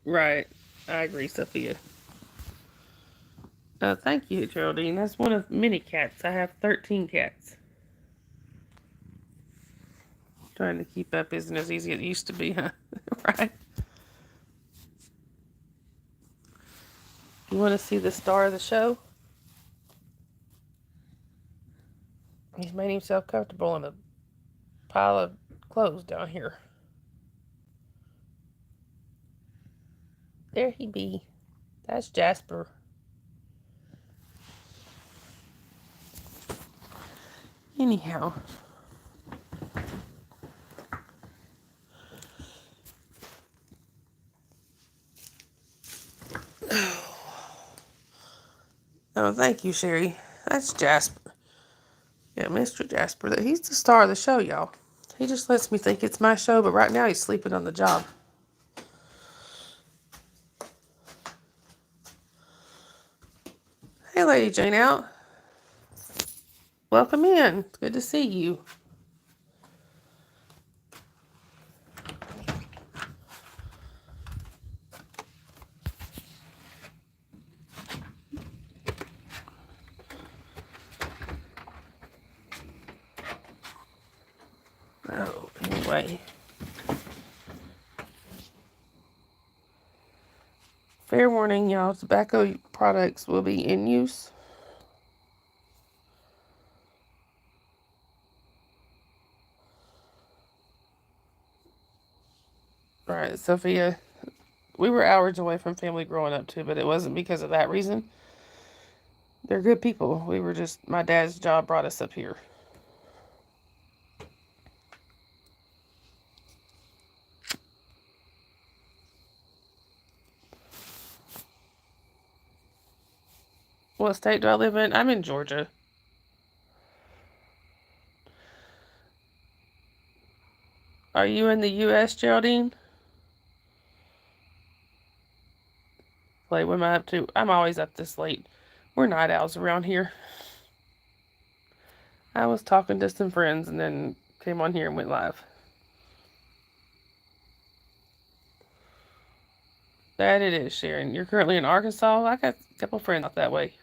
Right. I agree, Sophia. Thank you, Geraldine. That's one of many cats. I have 13 cats. Trying to keep up isn't as easy as it used to be, huh? Right? You want to see the star of the show? He's made himself comfortable in a pile of clothes down here. There he be. That's Jasper. Anyhow. Oh, thank you, Sherry. That's Jasper. Yeah, Mr. Jasper. He's the star of the show, y'all. He just lets me think it's my show, but right now he's sleeping on the job. Hey, Lady Jane out. Welcome in. It's good to see you. Oh, anyway. Fair warning, y'all. Tobacco products will be in use. Right, Sophia. We were hours away from family growing up too, but it wasn't because of that reason. They're good people. We were just, my dad's job brought us up here. What state do I live in? I'm in Georgia. Are you in the U.S., Geraldine? Like, what am I up to? I'm always up this late. We're night owls around here. I was talking to some friends and then came on here and went live. That it is, Sharon. You're currently in Arkansas? I got a couple friends out that way.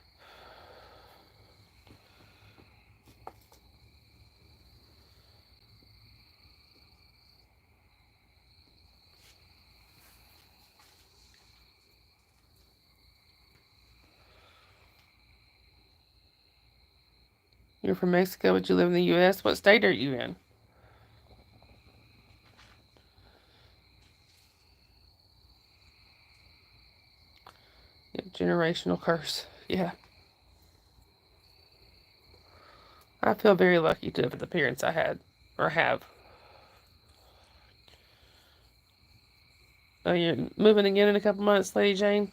You're from Mexico, but you live in the U.S. What state are you in? Yeah, generational curse. Yeah. I feel very lucky to have the parents I had, or have. Oh, you're moving again in a couple months, Lady Jane?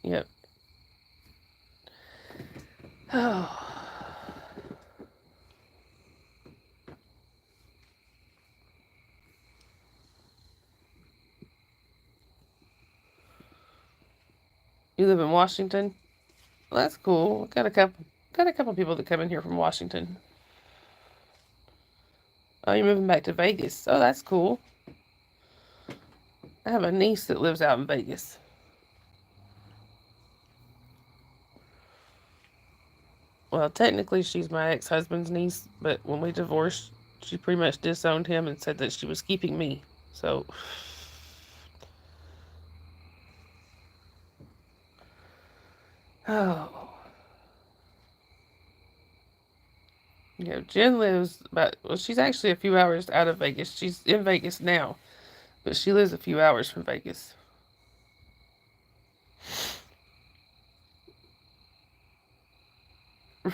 Yep. Oh. You live in Washington? Well, that's cool. Got a couple people that come in here from Washington. Oh, you're moving back to Vegas. Oh, that's cool. I have a niece that lives out in Vegas. Well, technically, she's my ex-husband's niece, but when we divorced, she pretty much disowned him and said that she was keeping me. So, oh, yeah. Jen lives well, she's actually a few hours out of Vegas. She's in Vegas now, but she lives a few hours from Vegas.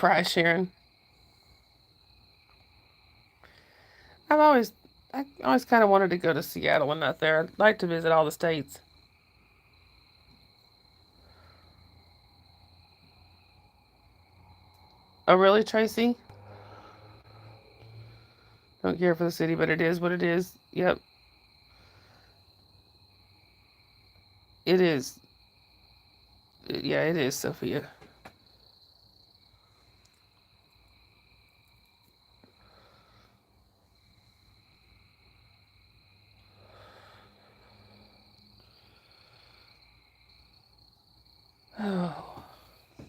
Right, Sharon? I've always, I always kind of wanted to go to Seattle when not there. I'd like to visit all the states. Oh, really, Tracy? Don't care for the city, but it is what it is. Yep, it is. Yeah, it is, Sophia. Oh.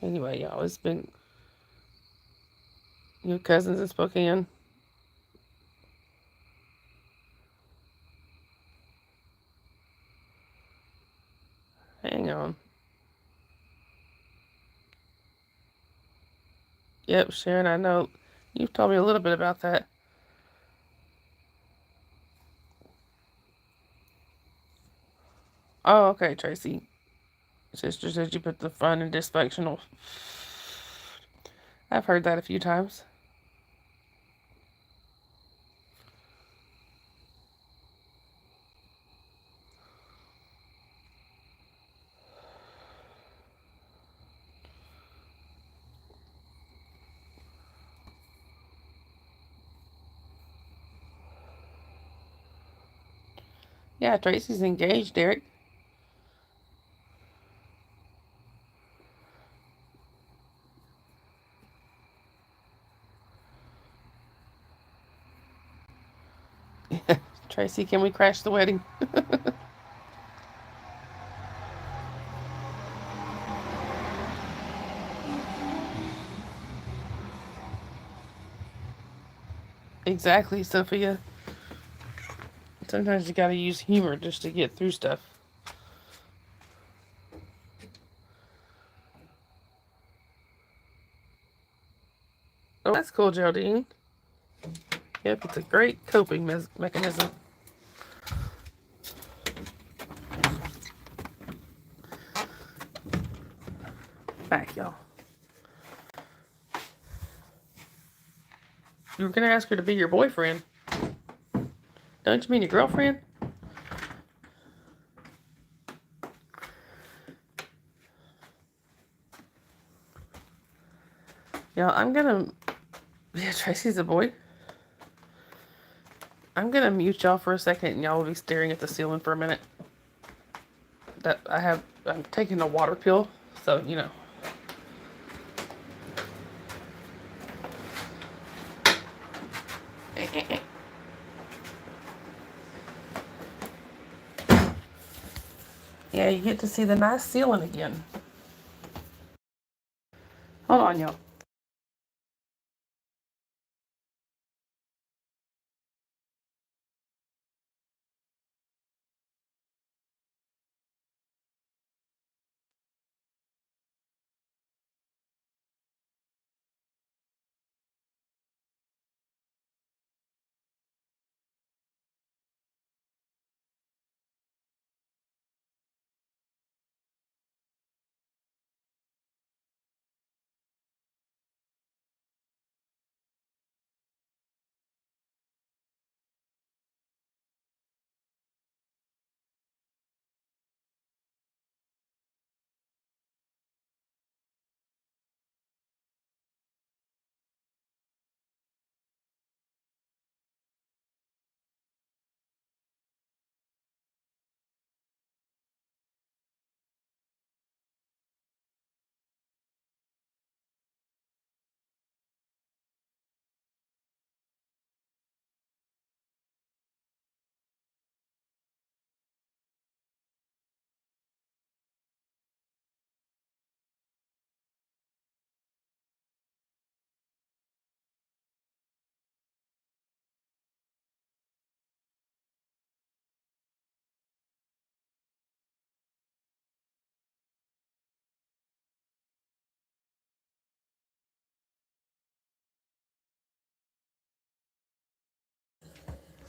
Anyway, y'all, it's been your cousins in Spokane. Hang on. Yep, Sharon, I know. You've told me a little bit about that. Oh, okay, Tracy. Sister said you put the fun in dysfunctional. I've heard that a few times. Yeah, Tracy's engaged, Derek. Tracy, can we crash the wedding? Exactly, Sophia. Sometimes you gotta use humor just to get through stuff. Oh, that's cool, Geraldine. Yep, it's a great coping mechanism. Back, y'all. You were gonna ask her to be your boyfriend. Don't you mean your girlfriend? Y'all, I'm gonna. Yeah, Tracy's a boy. I'm gonna mute y'all for a second and y'all will be staring at the ceiling for a minute. I'm taking a water pill, so, Yeah, you get to see the nice ceiling again. Hold on, y'all.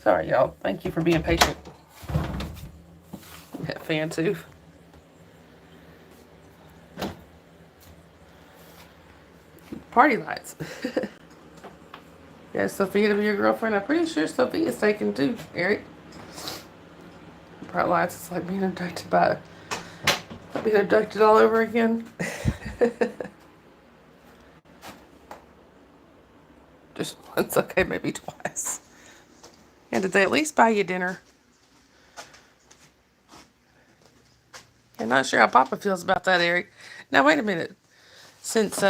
Sorry, y'all. Thank you for being patient. That fan too. Party lights. Yeah, Sophia to be your girlfriend. I'm pretty sure Sophia's taken too, Eric. Bright lights. It's like being abducted all over again. Just once, okay, maybe twice. And did they at least buy you dinner? I'm not sure how Papa feels about that, Eric. Now wait a minute. Since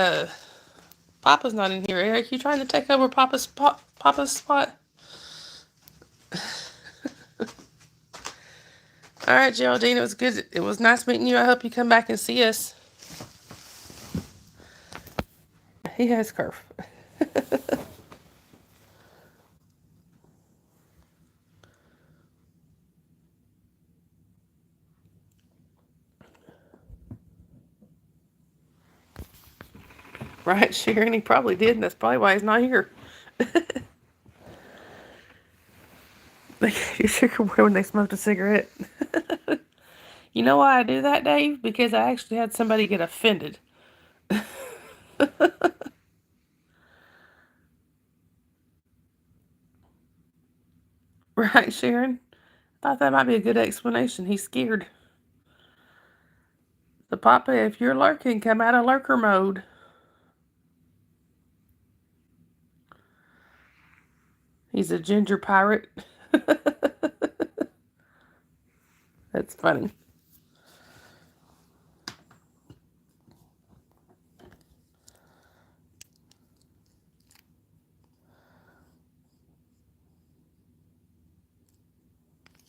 Papa's not in here, Eric, you trying to take over Papa's spot? All right, Geraldine, it was good. It was nice meeting you. I hope you come back and see us. He has curve. Right, Sharon? He probably did, and that's probably why he's not here. They gave you sugar boy when they smoked a cigarette. You know why I do that, Dave? Because I actually had somebody get offended. Right, Sharon? Thought that might be a good explanation. He's scared. So, Papa, if you're lurking, come out of lurker mode. He's a ginger pirate. That's funny.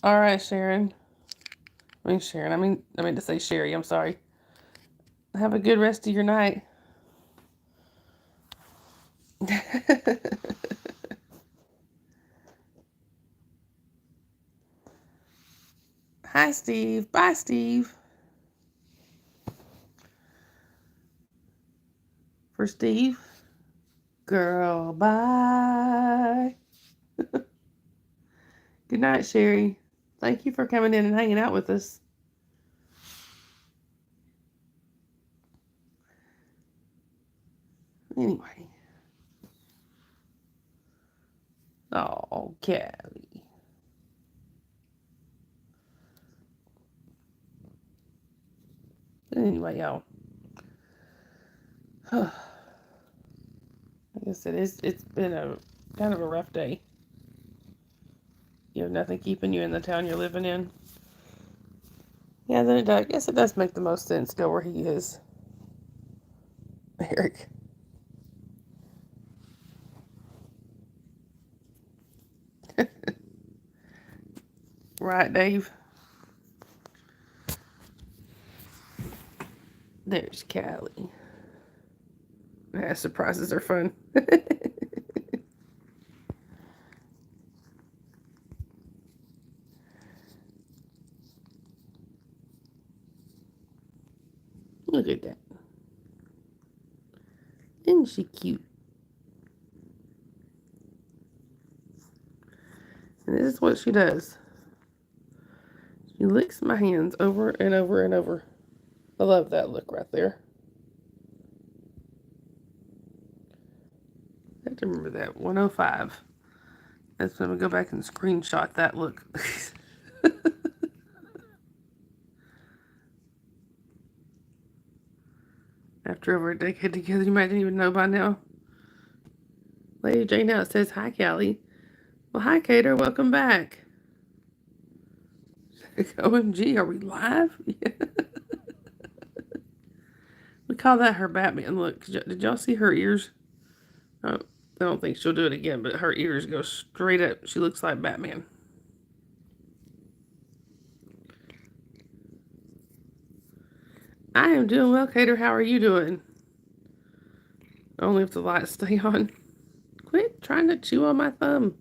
All right, Sharon. Sharon. I mean to say Sherry. I'm sorry. Have a good rest of your night. Hi, Steve. Bye, Steve. For Steve. Girl, bye. Good night, Sherry. Thank you for coming in and hanging out with us. Anyway. Oh, Callie. Anyway, y'all. Like I said, it's been a kind of a rough day. You have nothing keeping you in the town you're living in. Yeah, then I guess it does make the most sense. Go where he is, Eric. Right, Dave? There's Callie. Yeah, surprises are fun. Look at that. Isn't she cute? And this is what she does. She licks my hands over and over and over. I love that look right there. I have to remember that. 105. That's when we go back and screenshot that look. After over a decade together, you might not even know by now. Lady Jane House says, hi, Callie. Well, hi, Cater. Welcome back. OMG, are we live? We call that her Batman look. Did y'all see her ears? Oh, I don't think she'll do it again, but her ears go straight up. She looks like Batman. I am doing well, Cater. How are you doing? Only if the lights stay on. Quit trying to chew on my thumb.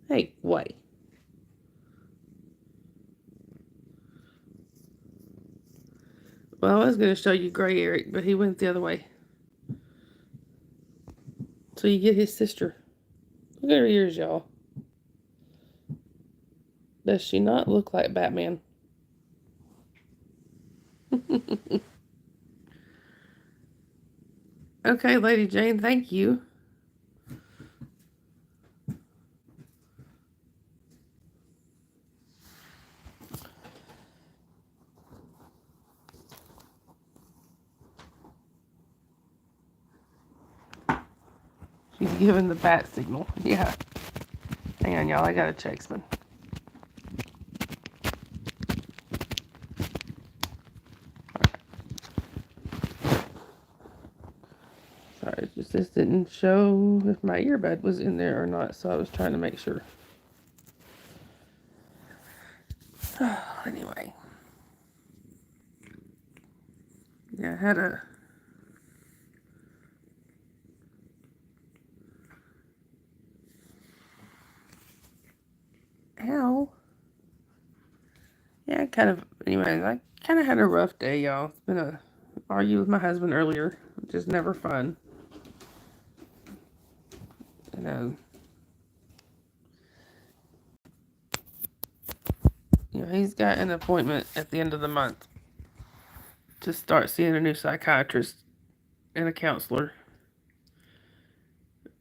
Hey, wait. Well, I was going to show you Gray Eric, but he went the other way. till you get his sister. Look at her ears, y'all. Does she not look like Batman? Okay, Lady Jane, thank you. She's giving the bat signal. Yeah. Hang on, y'all. I got a checksman. Sorry, just this didn't show if my earbud was in there or not, so I was trying to make sure. Anyway. Yeah, I had a... Ow. Yeah, anyway, I kind of had a rough day, y'all. It's been a argue with my husband earlier, which is never fun. He's got an appointment at the end of the month to start seeing a new psychiatrist and a counselor.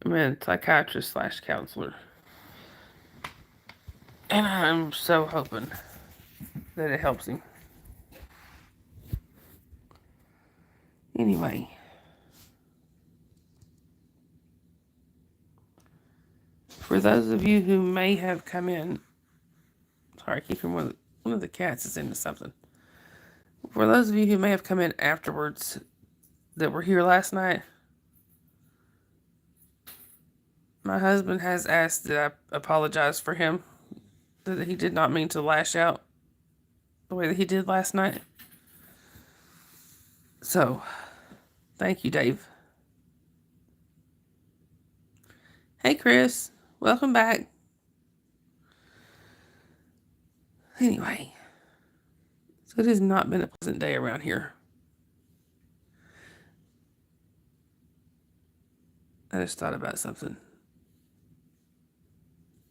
Psychiatrist / counselor. And I'm so hoping that it helps him. Anyway. For those of you who may have come in... Sorry, I keep hearing one of the cats is into something. For those of you who may have come in afterwards that were here last night, my husband has asked that I apologize for him, that he did not mean to lash out the way that he did last night. So, thank you, Dave. Hey, Chris. Welcome back. Anyway, so it has not been a pleasant day around here. I just thought about something.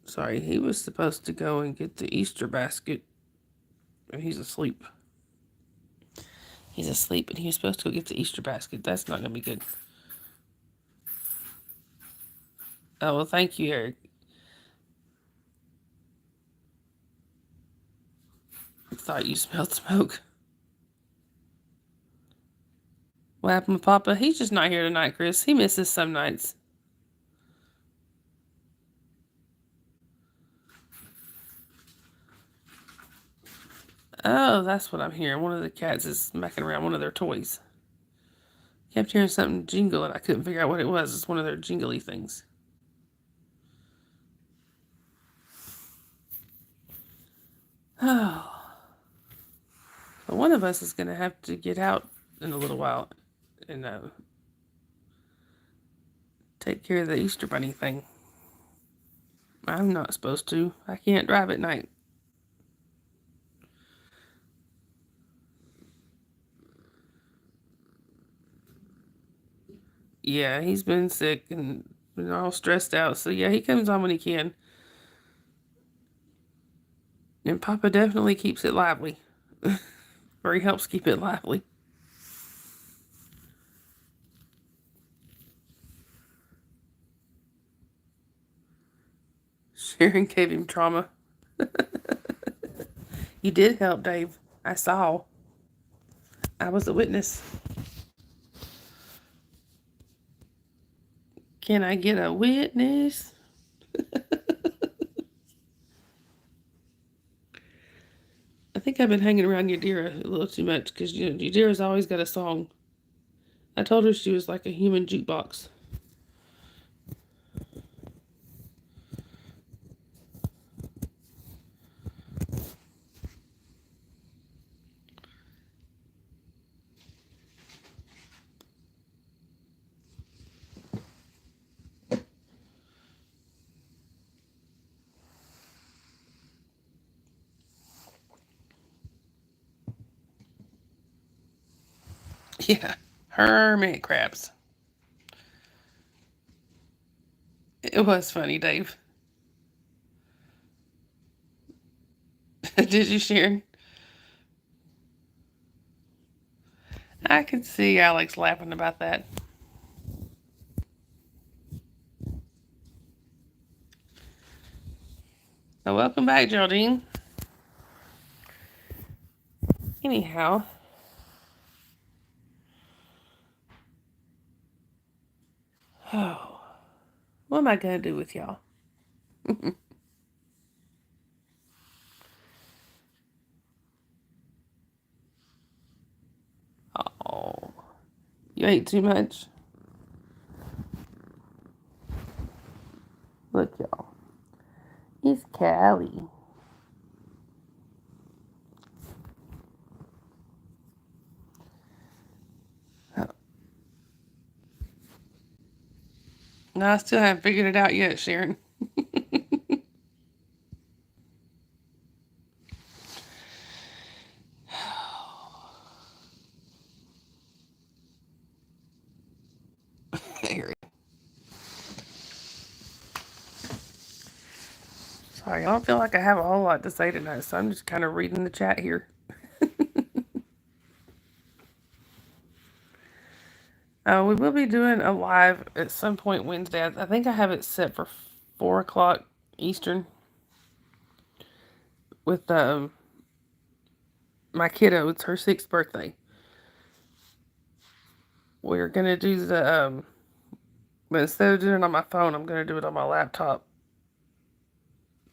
Sorry, he was supposed to go and get the Easter basket, and he's asleep. He's asleep, and he was supposed to go get the Easter basket. That's not going to be good. Oh, well, thank you, Eric. I thought you smelled smoke. What happened with Papa? He's just not here tonight, Chris. He misses some nights. Oh, that's what I'm hearing. One of the cats is smacking around one of their toys. Kept hearing something jingle, and I couldn't figure out what it was. It's one of their jingly things. Oh. But one of us is going to have to get out in a little while and take care of the Easter Bunny thing. I'm not supposed to. I can't drive at night. Yeah, he's been sick and been all stressed out. So yeah, he comes on when he can. And Papa definitely keeps it lively. Or he helps keep it lively. Sharon gave him trauma. You did help, Dave. I saw. I was a witness. Can I get a witness? I think I've been hanging around Yadira a little too much because Yadira's always got a song. I told her she was like a human jukebox. Yeah, hermit crabs. It was funny, Dave. Did you, Sharon? I could see Alex laughing about that. So welcome back, Geraldine. Anyhow, oh, what am I gonna do with y'all? Oh, you ate too much? Look, y'all. It's Callie. Oh. No, I still haven't figured it out yet, Sharon. Sorry, I don't feel like I have a whole lot to say tonight, so I'm just kind of reading the chat here. We will be doing a live at some point Wednesday. I think I have it set for 4 o'clock Eastern with my kiddo. It's her 6th birthday. We're going to do but instead of doing it on my phone, I'm going to do it on my laptop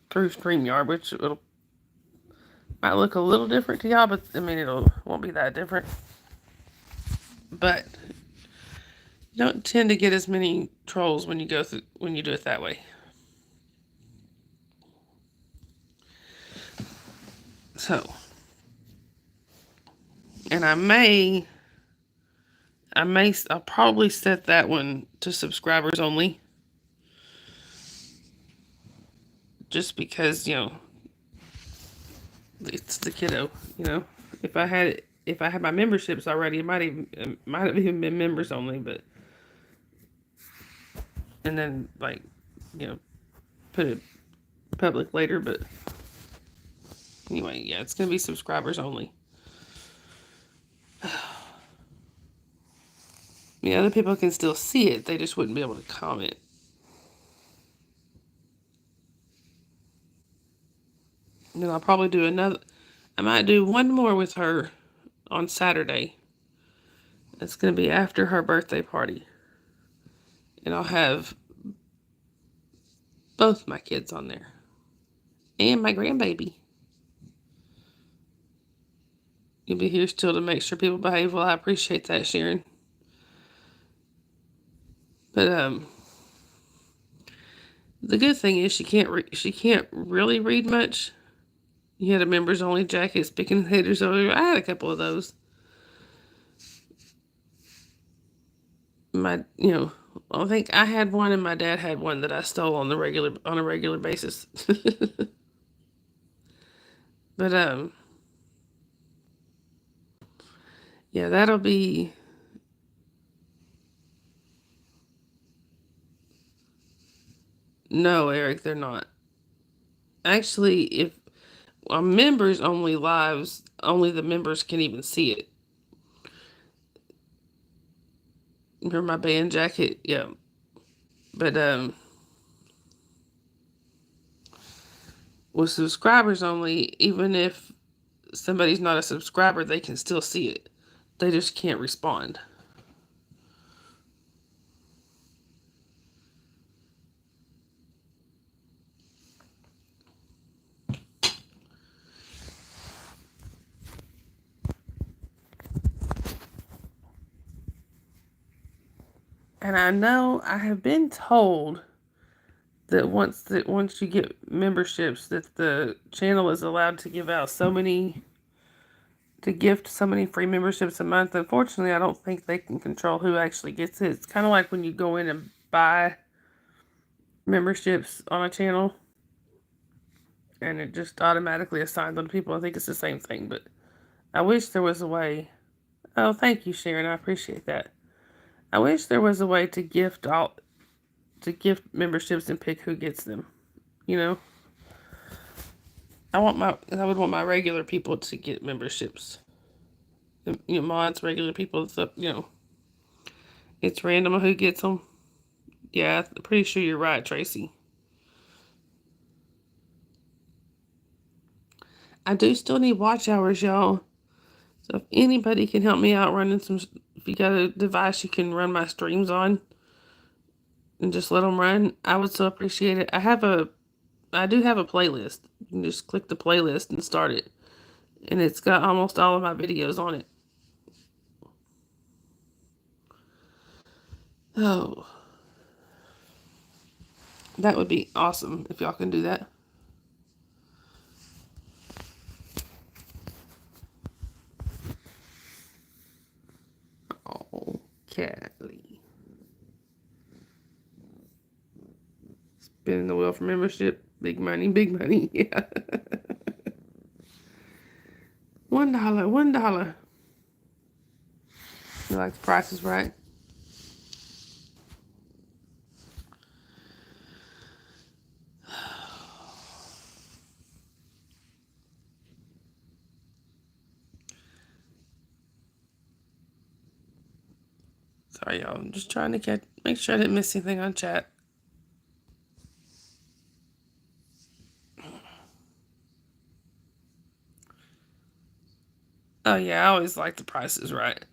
through StreamYard, which might look a little different to y'all, but I mean, won't be that different. But you don't tend to get as many trolls when you do it that way. So, and I'll probably set that one to subscribers only. Just because, it's the kiddo, If I had my memberships already, it might have even been members only, but and then put it public later, but anyway, yeah, it's gonna be subscribers only. Yeah, other people can still see it, they just wouldn't be able to comment. And then I'll probably do I might do one more with her on Saturday. It's gonna be after her birthday party. And I'll have both my kids on there. And my grandbaby. You'll be here still to make sure people behave. Well, I appreciate that, Sharon. But the good thing is she can't really read much. You had a members only jacket speaking haters over. I had a couple of those. I think I had one and my dad had one that I stole on a regular basis. But yeah, that'll be. No, Eric, they're not. Actually, if on members only lives, only the members can even see it. Remember my band jacket? Yeah. But with subscribers only, even if somebody's not a subscriber, they can still see it. They just can't respond. And I know I have been told that once you get memberships, that the channel is allowed to gift so many free memberships a month. Unfortunately, I don't think they can control who actually gets it. It's kind of like when you go in and buy memberships on a channel, and it just automatically assigns them to people. I think it's the same thing, but I wish there was a way. Oh, thank you, Sharon. I appreciate that. I wish there was a way to to gift memberships and pick who gets them. You know, I would want my regular people to get memberships. You know, mods, regular people. So, you know, it's random who gets them. Yeah, I'm pretty sure you're right, Tracy. I do still need watch hours, y'all. So if anybody can help me out running some, if you got a device you can run my streams on and just let them run, I would so appreciate it. I do have a playlist. You can just click the playlist and start it. And it's got almost all of my videos on it. Oh, that would be awesome if y'all can do that. Oh, Kelly. Spinning the wheel for membership. Big money, big money. Yeah. $1, $1. You like the Price is Right? Sorry, y'all. I'm just trying to make sure I didn't miss anything on chat. Oh yeah, I always like the Price is Right.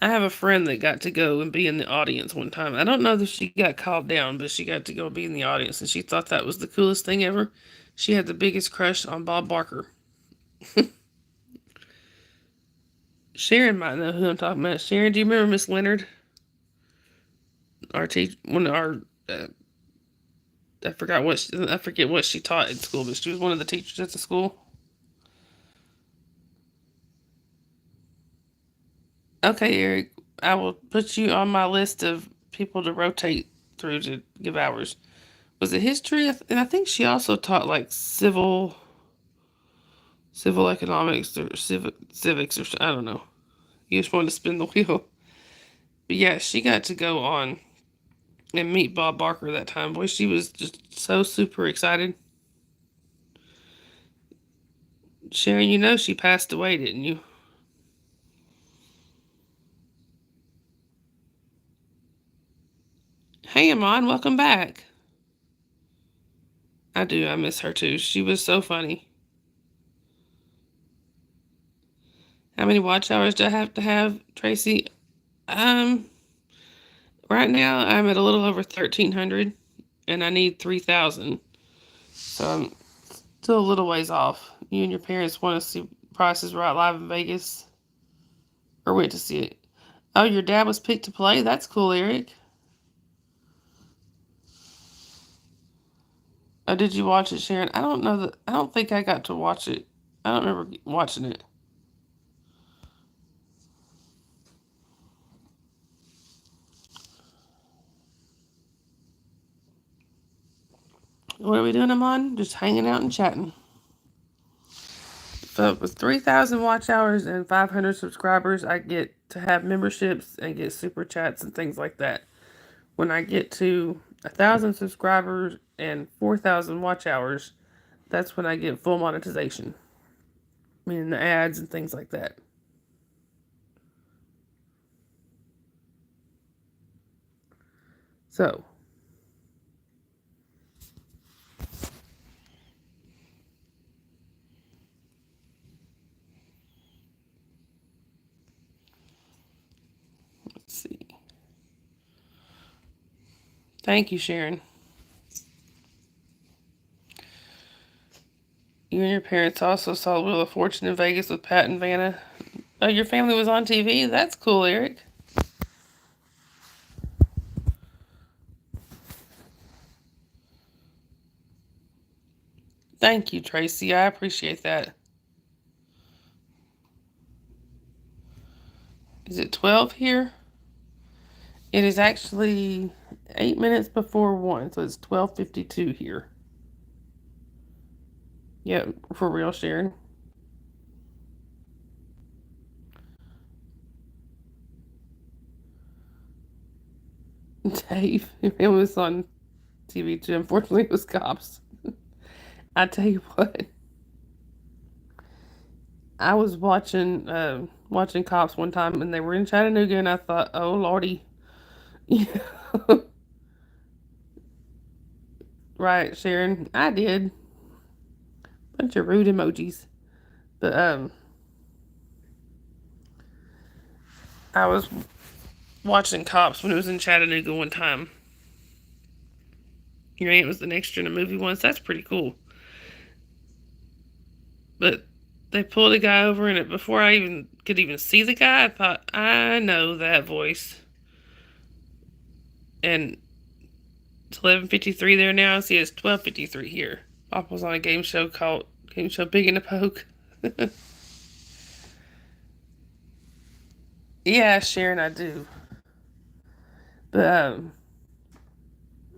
I have a friend that got to go and be in the audience one time. I don't know that she got called down, but she got to go be in the audience, and she thought that was the coolest thing ever. She had the biggest crush on Bob Barker. Sharon might know who I'm talking about. Sharon, do you remember Miss Leonard? Our teacher, one of our, I forget what she taught in school, but she was one of the teachers at the school. Okay, Eric, I will put you on my list of people to rotate through to give hours. Was it history? And I think she also taught like civil economics or civics or I don't know. You just wanted to spin the wheel. But yeah, she got to go on and meet Bob Barker that time. Boy, she was just so super excited. Sharon, you know she passed away, didn't you? Hey, Amon, welcome back. I do. I miss her too. She was so funny. How many watch hours do I have to have, Tracy? Um, right now I'm at a little over 1,300, and I need 3,000. So I'm still a little ways off. You and your parents want to see Price is Right live in Vegas, or went to see it? Oh, your dad was picked to play. That's cool, Eric. Oh, did you watch it, Sharon? I don't know that. I don't think I got to watch it. I don't remember watching it. What are we doing, Amon? Just hanging out and chatting. So with 3,000 watch hours and 500 subscribers, I get to have memberships and get super chats and things like that. When I get to 1,000 subscribers and 4,000 watch hours, that's when I get full monetization, meaning the ads and things like that. So, let's see. Thank you, Sharon. You and your parents also saw Wheel of Fortune in Vegas with Pat and Vanna. Oh, your family was on TV? That's cool, Eric. Thank you, Tracy. I appreciate that. Is it 12 here? It is actually 8 minutes before 1, so it's 12:52 here. Yep, for real, Sharon. Dave, it was on TV too. Unfortunately, it was Cops. I tell you what, I was watching Cops one time, and they were in Chattanooga, and I thought, oh lordy, right, Sharon, I did. Bunch of rude emojis, but I was watching Cops when it was in Chattanooga one time. Your aunt was an extra in a movie once. That's pretty cool. But they pulled a guy over, and before I even could see the guy, I thought, I know that voice. And it's 11:53 there now. I see it's 12:53 here. Pop was on a game show called Big in a Poke. Yeah, Sharon, I do. But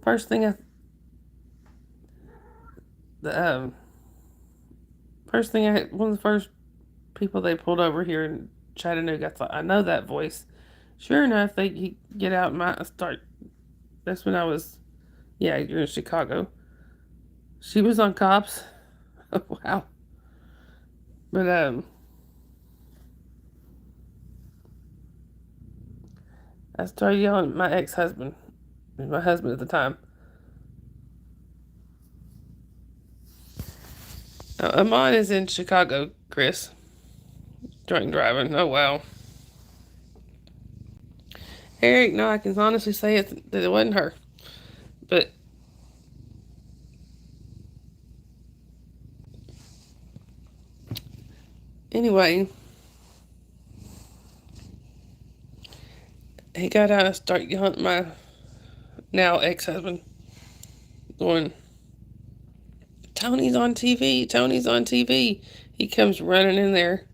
first thing one of the first people they pulled over here in Chattanooga, I thought, I know that voice. Sure enough, they get out and start. That's when I was, yeah, you're in Chicago. She was on Cops. Oh, wow. But I started yelling at my ex-husband, my husband at the time. Amon is in Chicago, Chris. Drunk driving. Oh, wow. Eric, no, I can honestly say that it wasn't her. But anyway, he got out and started yelling at my now ex-husband, going, Tony's on TV, Tony's on TV. He comes running in there,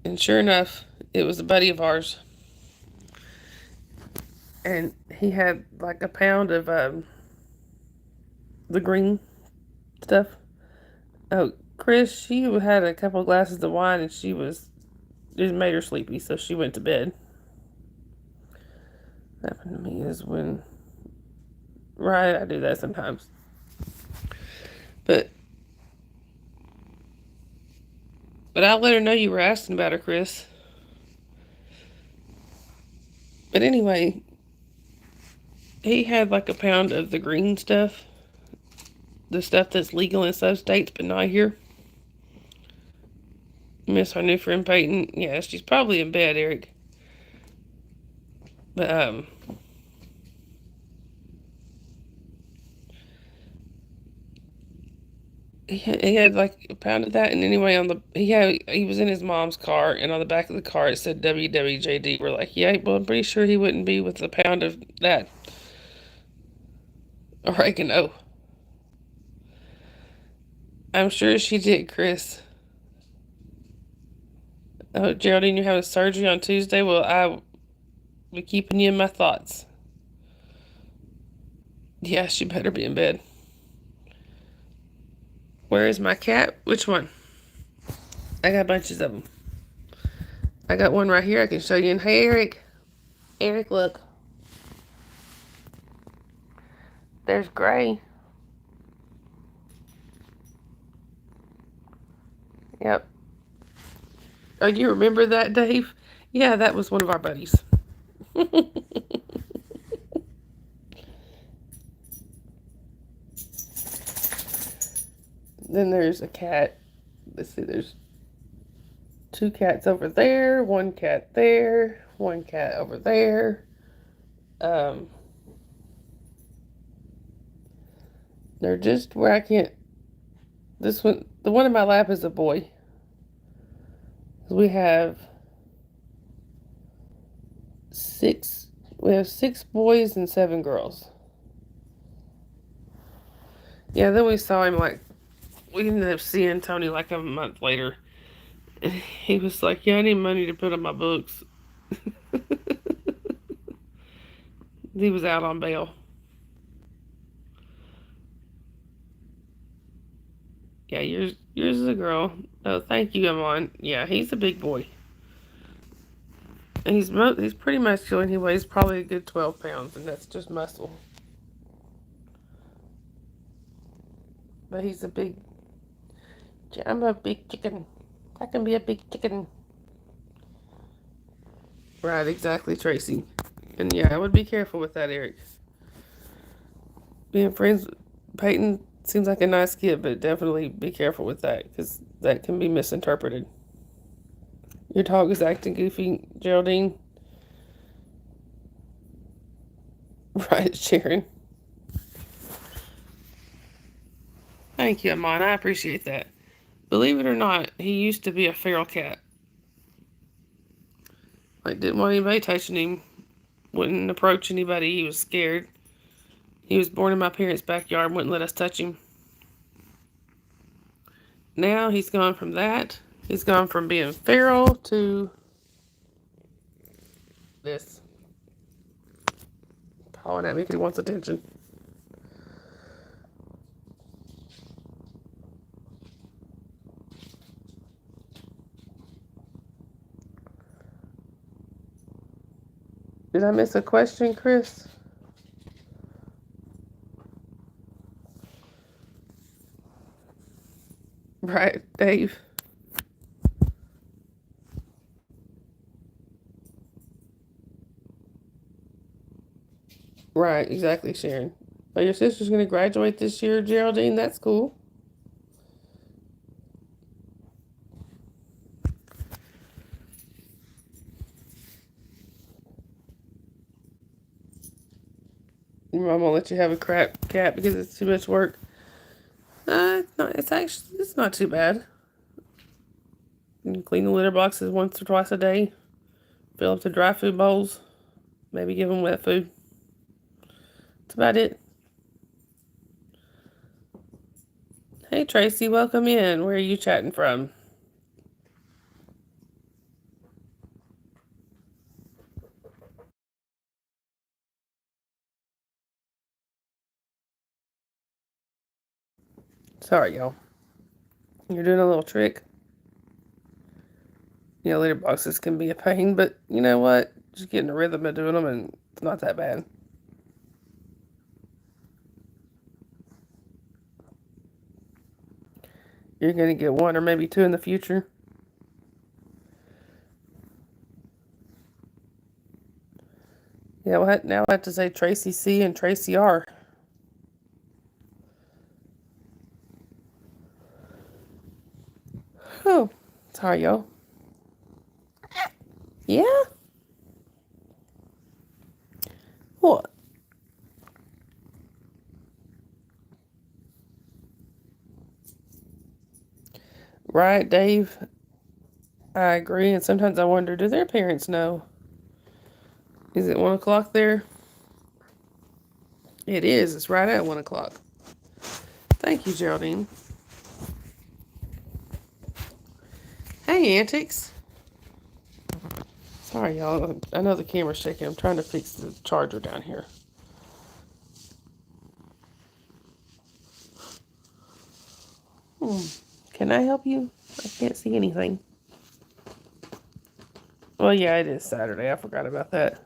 and sure enough, it was a buddy of ours. And he had like a pound of the green stuff. Oh, Chris, she had a couple of glasses of wine, and it made her sleepy, so she went to bed. What happened to me is right, I do that sometimes. But I'll let her know you were asking about her, Chris. But anyway, he had like a pound of the green stuff. The stuff that's legal in some states, but not here. Miss our new friend Peyton. Yeah, she's probably in bed, Eric. But he had like a pound of that, and anyway, he was in his mom's car, and on the back of the car it said WWJD. We're like, yeah, well, I'm pretty sure he wouldn't be with a pound of that oregano. I'm sure she did, Chris. Oh, Geraldine, you're having surgery on Tuesday. Well, I be keeping you in my thoughts. Yeah, she better be in bed. Where is my cat? Which one? I got bunches of them. I got one right here I can show you. And hey, Eric. Eric, look. There's Gray. Yep. Oh, you remember that, Dave? Yeah, that was one of our buddies. Then there's a cat. Let's see, there's 2 cats over there, 1 cat there, 1 cat over there. They're just where I can't. The one in my lap is a boy. We have 6. We have 6 boys and 7 girls. Yeah, then we saw him we ended up seeing Tony like a month later. And he was like, yeah, I need money to put on my books. He was out on bail. Yeah, yours is a girl. Oh, thank you, Amon. Yeah, he's a big boy. And he's pretty muscular, and he weighs probably a good 12 pounds, and that's just muscle. But he's a big, I'm a big chicken. I can be a big chicken. Right, exactly, Tracy. And yeah, I would be careful with that, Eric. Being friends, Peyton seems like a nice kid, but definitely be careful with that because that can be misinterpreted. Your dog is acting goofy, Geraldine. Right, Sharon. Thank you, Amon. I appreciate that. Believe it or not, he used to be a feral cat. Like, didn't want anybody touching him, wouldn't approach anybody. He was scared. He was born in my parents' backyard, wouldn't let us touch him. Now he's gone from that. He's gone from being feral to this. Pawing at me because he wants attention. Did I miss a question, Chris? Right, Dave. Right, exactly, Sharon. Oh, your sister's going to graduate this year, Geraldine? That's cool. Your mom won't let you have a crap cat because it's too much work. It's not too bad. You can clean the litter boxes once or twice a day. Fill up the dry food bowls. Maybe give them wet food. That's about it. Hey, Tracy, welcome in. Where are you chatting from? Sorry, y'all. You're doing a little trick. Litter boxes can be a pain, but you know what? Just getting a rhythm of doing them, and it's not that bad. You're going to get one or maybe two in the future. Yeah, well, now I have to say Tracy C and Tracy R. Oh, sorry, y'all. Yeah? What? Right, Dave? I agree, and sometimes I wonder, do their parents know? Is it 1 o'clock there? It is. It's right at 1 o'clock. Thank you, Geraldine. Hey, Antics. Sorry, y'all. I know the camera's shaking. I'm trying to fix the charger down here. Can I help you? I can't see anything. Well, yeah, it is Saturday. I forgot about that.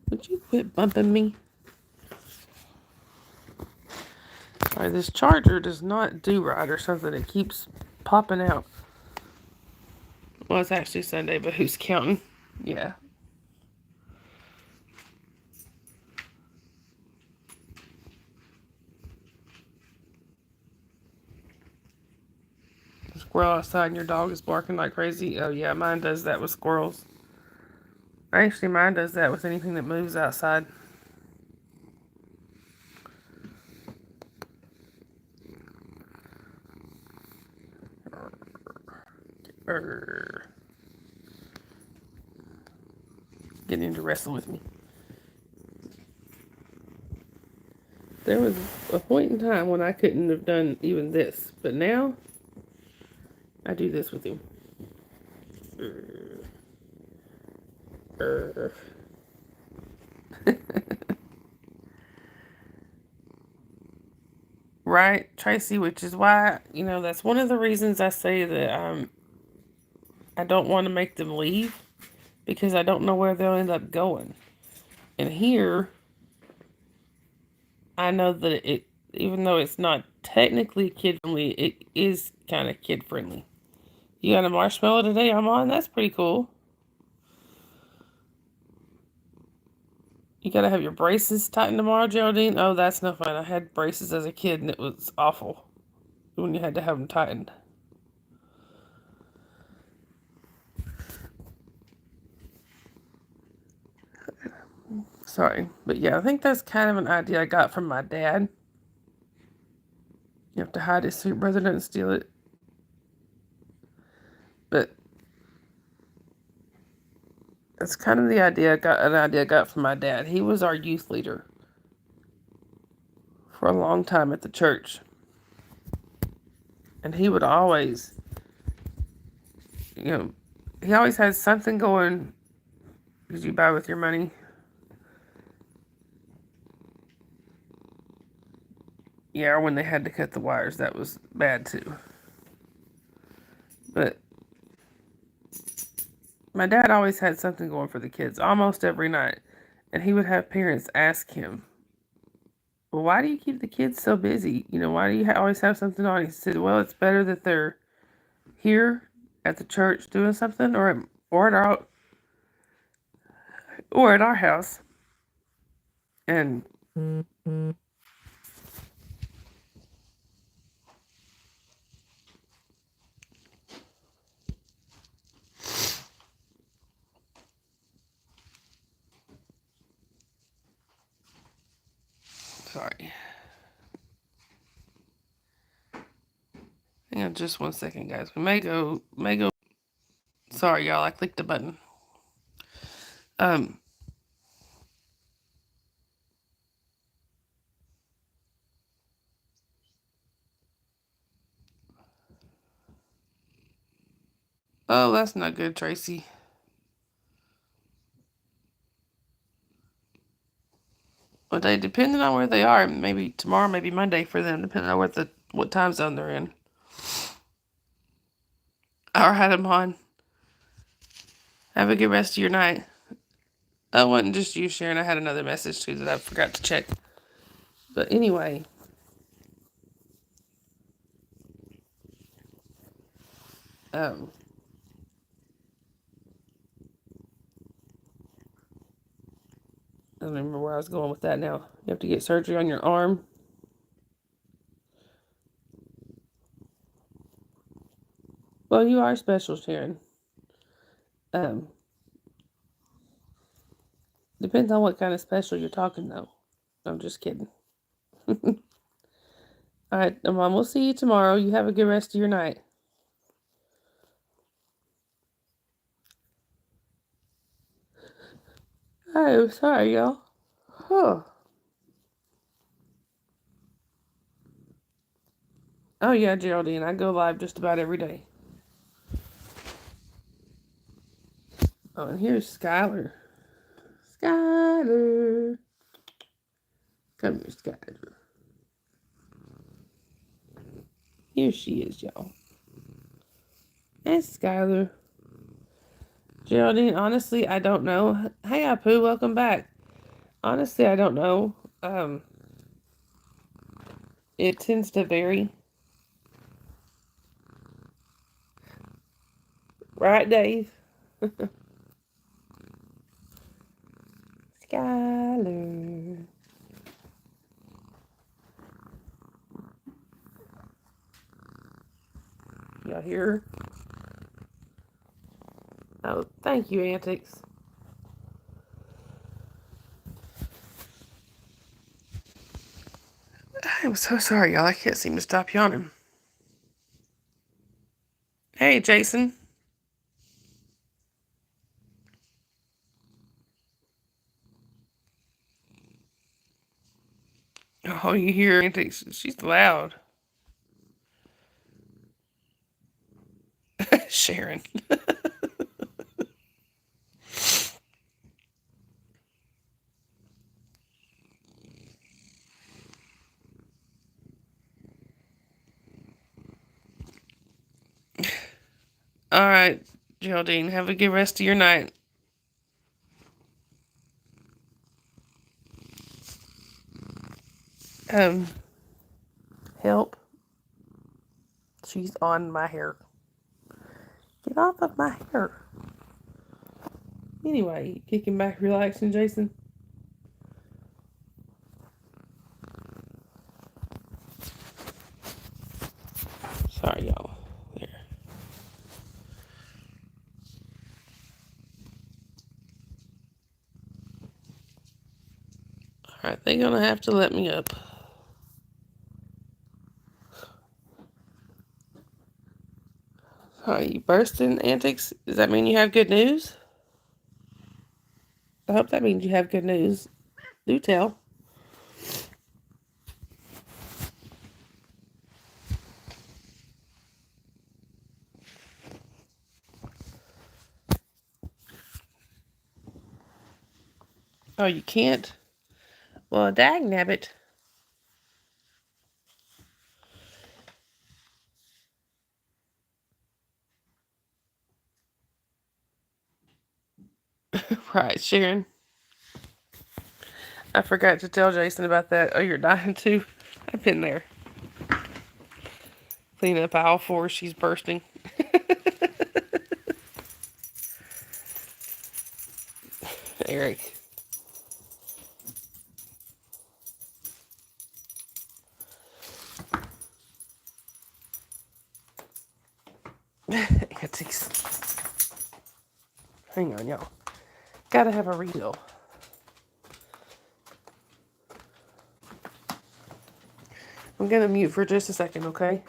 Would you quit bumping me? Sorry, this charger does not do right or something. It keeps popping out. Well, it's actually Sunday, but who's counting? Yeah. Squirrel outside and your dog is barking like crazy. Oh, yeah, mine does that with squirrels. Actually, mine does that with anything that moves outside. Getting to wrestle with me. There was a point in time when I couldn't have done even this, but now I do this with him. Right, Tracy, which is why, that's one of the reasons I say that I don't want to make them leave because I don't know where they'll end up going. And here, I know that even though it's not technically kid friendly, it is kind of kid friendly. You got a marshmallow today, Armand? That's pretty cool. You gotta have your braces tightened tomorrow, Geraldine? Oh, that's no fun. I had braces as a kid and it was awful when you had to have them tightened. Sorry. But yeah, I think that's kind of an idea I got from my dad. You have to hide it so your brother doesn't steal it. But that's kind of the idea I got from my dad. He was our youth leader for a long time at the church. And he would always, he always had something going. Did you buy with your money? Yeah, or when they had to cut the wires, that was bad too. But my dad always had something going for the kids almost every night. And he would have parents ask him, well, why do you keep the kids so busy? Why do you always have something on? He said, well, it's better that they're here at the church doing something or at our house. And sorry. Hang on just 1 second, guys. We may go. Sorry, y'all. I clicked the button. Oh, that's not good, Tracy. Well, depending on where they are, maybe tomorrow, maybe Monday for them, depending on what time zone they're in. All right, I'm on. Have a good rest of your night. Oh, it wasn't just you, Sharon. I had another message too that I forgot to check. But anyway. I don't remember where I was going with that now. You have to get surgery on your arm. Well, you are special, Sharon. Depends on what kind of special you're talking, though. I'm just kidding. All right, Mom, we'll see you tomorrow. You have a good rest of your night. Oh, sorry, y'all. Huh. Oh, yeah, Geraldine. I go live just about every day. Oh, and here's Skylar. Skylar. Come here, Skylar. Here she is, y'all. That's Skylar. Geraldine, honestly, I don't know. Hey, Apu, welcome back. Honestly, I don't know. It tends to vary. Right, Dave? Skylar. Y'all hear her? Oh, thank you, Antics. I'm so sorry, y'all. I can't seem to stop yawning. Hey, Jason. Oh, you hear Antics? She's loud. Sharon. right, Geraldine. Have a good rest of your night. Um, help. She's on my hair. Get off of my hair. Anyway, kicking back, relaxing, Jason. Sorry, y'all. There. Alright, they're gonna have to let me up. Are you bursting, Antics? Does that mean you have good news? I hope that means you have good news. Do tell. Oh, you can't? Well, dag nabbit. Right, Sharon. I forgot to tell Jason about that. Oh, you're dying too? I've been there. Clean up aisle 4. She's bursting. Eric. Antics. Hang on, y'all. Gotta have a refill. I'm gonna mute for just a second, okay?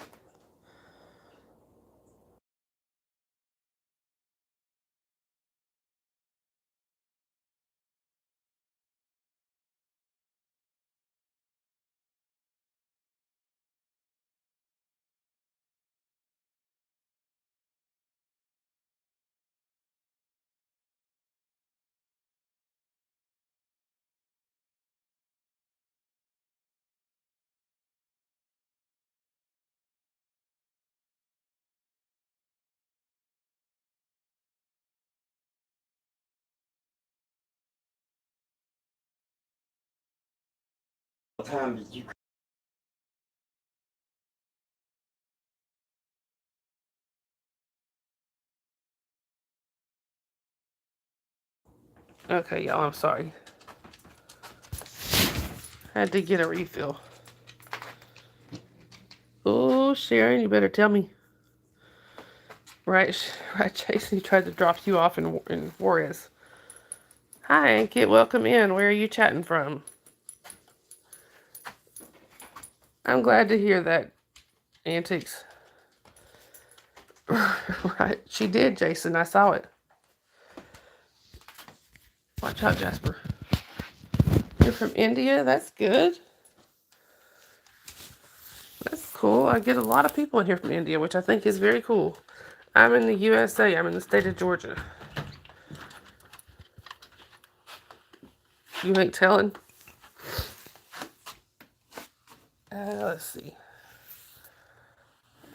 What time did you? Okay, y'all, I'm sorry. Had to get a refill. Oh, Sharon, you better tell me. Right, right, Jason, he tried to drop you off in Juarez. Hi, Ankit, welcome in. Where are you chatting from? I'm glad to hear that, Antics. Right, she did, Jason. I saw it. Watch out, Jasper. You're from India? That's good. That's cool. I get a lot of people in here from India, which I think is very cool. I'm in the USA. I'm in the state of Georgia. You ain't telling? Let's see.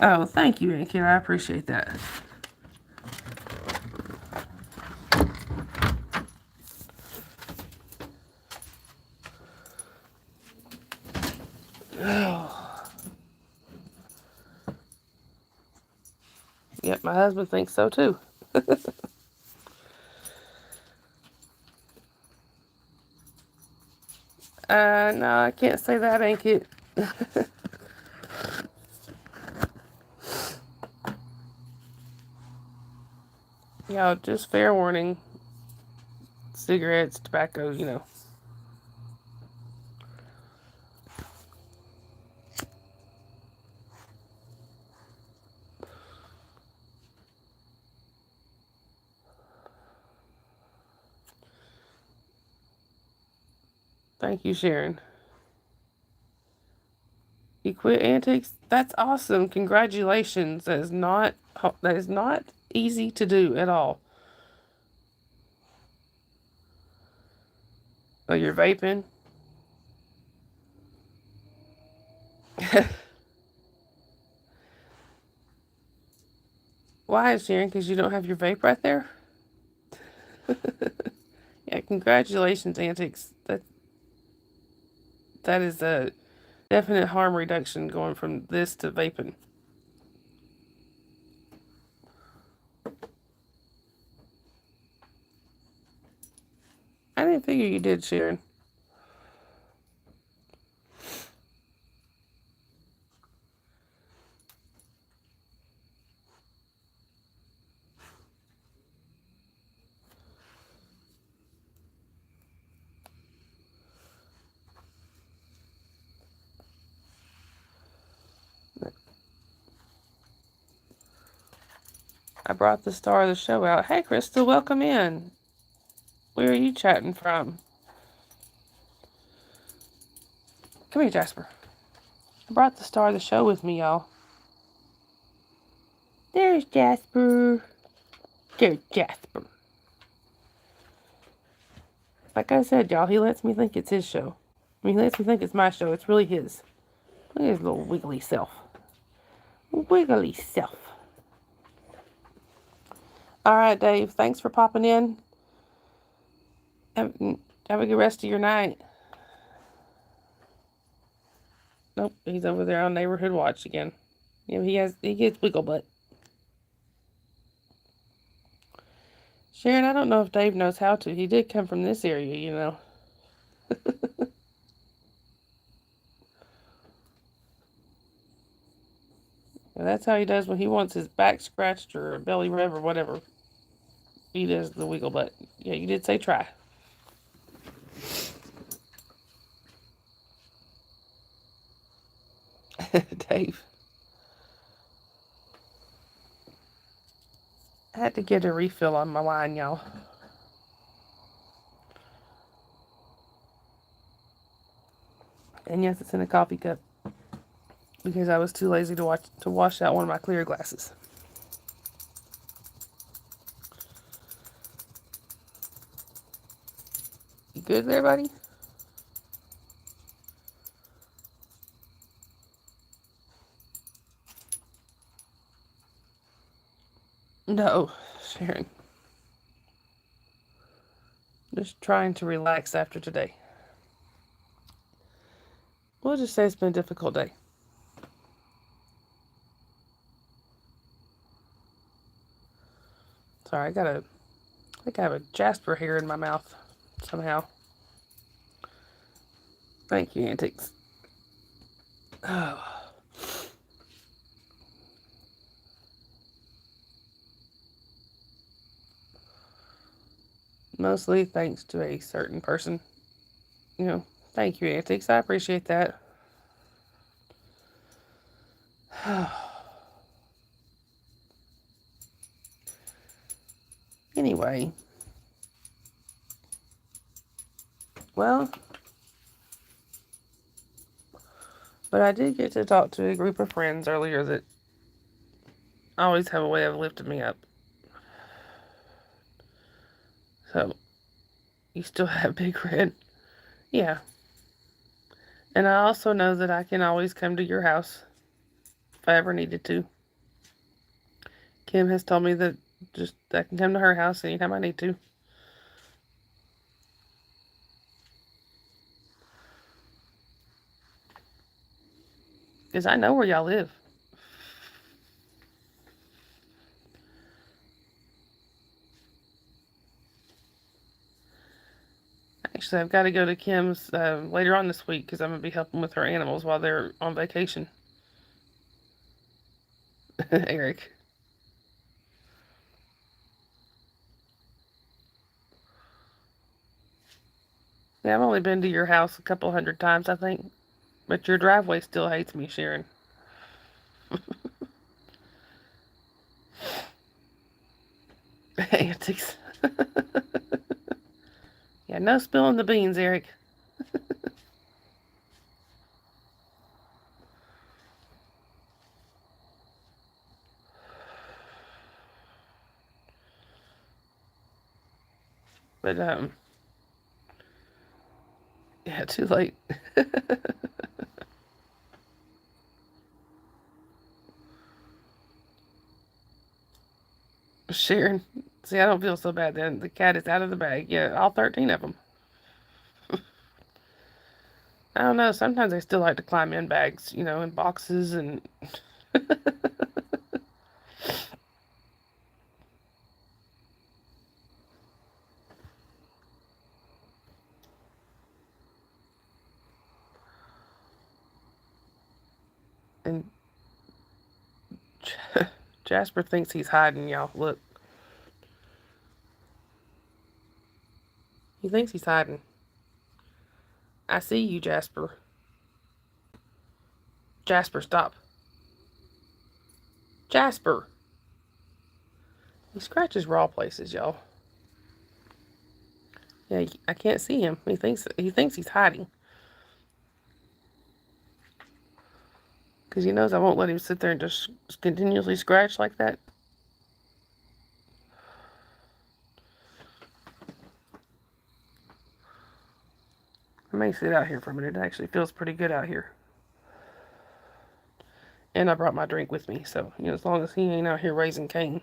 Oh, thank you, Ankit. I appreciate that. Oh. Yep, my husband thinks so too. No, I can't say that, Ankit. Y'all, just fair warning. Cigarettes, tobacco, you know. Thank you, Sharon. You quit Antics? That's awesome. Congratulations. That is not easy to do at all. Oh, you're vaping? Why, Sharon? Because you don't have your vape right there? Yeah, congratulations, Antics. That is a definite harm reduction going from this to vaping. I didn't figure you did, Sharon. I brought the star of the show out. Hey, Crystal, welcome in. Where are you chatting from? Come here, Jasper. I brought the star of the show with me, y'all. There's Jasper. There's Jasper. Like I said, y'all, he lets me think it's his show. I mean, he lets me think it's my show. It's really his. Look at his little wiggly self. Wiggly self. All right, Dave. Thanks for popping in. Have a good rest of your night. Nope, he's over there on Neighborhood Watch again. Yeah, he gets wiggle butt. Sharon, I don't know if Dave knows how to. He did come from this area, you know. And that's how he does when he wants his back scratched or belly rub or whatever. He does the wiggle butt. Yeah, you did say try. Dave. I had to get a refill on my wine, y'all. And yes, it's in a coffee cup. Because I was too lazy to wash out one of my clear glasses. You good there, buddy? No, Sharon. Just trying to relax after today. We'll just say it's been a difficult day. Sorry, I think I have a Jasper hair in my mouth somehow. Thank you, Antics. Oh. Mostly thanks to a certain person. You know, thank you, Antics. I appreciate that. Anyway. Well, but I did get to talk to a group of friends earlier that always have a way of lifting me up. So, you still have Big Red. Yeah. And I also know that I can always come to your house if I ever needed to. Kim has told me that just I can come to her house anytime I need to. Because I know where y'all live. Actually, I've got to go to Kim's later on this week because I'm going to be helping with her animals while they're on vacation. Eric. Yeah, I've only been to your house a couple hundred times, I think. But your driveway still hates me, Sharon. Antics. Yeah, no spilling the beans, Eric. But, yeah, too late. Sharon. See, I don't feel so bad then. The cat is out of the bag. Yeah, all 13 of them. I don't know. Sometimes they still like to climb in bags, you know, in boxes and. And Jasper thinks he's hiding, y'all. Look. He thinks he's hiding. I see you, Jasper. Jasper, stop. Jasper. He scratches raw places, y'all. Yeah, I can't see him. He thinks he's hiding. Because he knows I won't let him sit there and just continuously scratch like that. I may sit out here for a minute. It actually feels pretty good out here. And I brought my drink with me, so, you know, as long as he ain't out here raising Cain.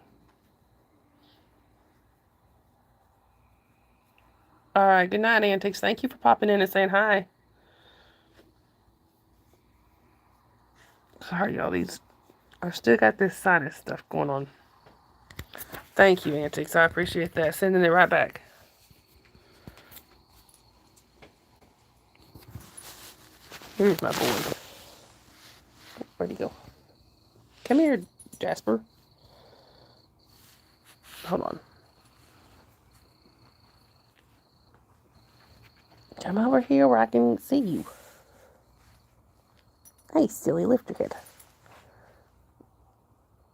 Alright, good night, Antics. Thank you for popping in and saying hi. Sorry, y'all. I've still got this sinus stuff going on. Thank you, Antics. I appreciate that. Sending it right back. Here's my boy. Where'd he go? Come here, Jasper. Hold on. Come over here where I can see you. Hey, silly, lift your head.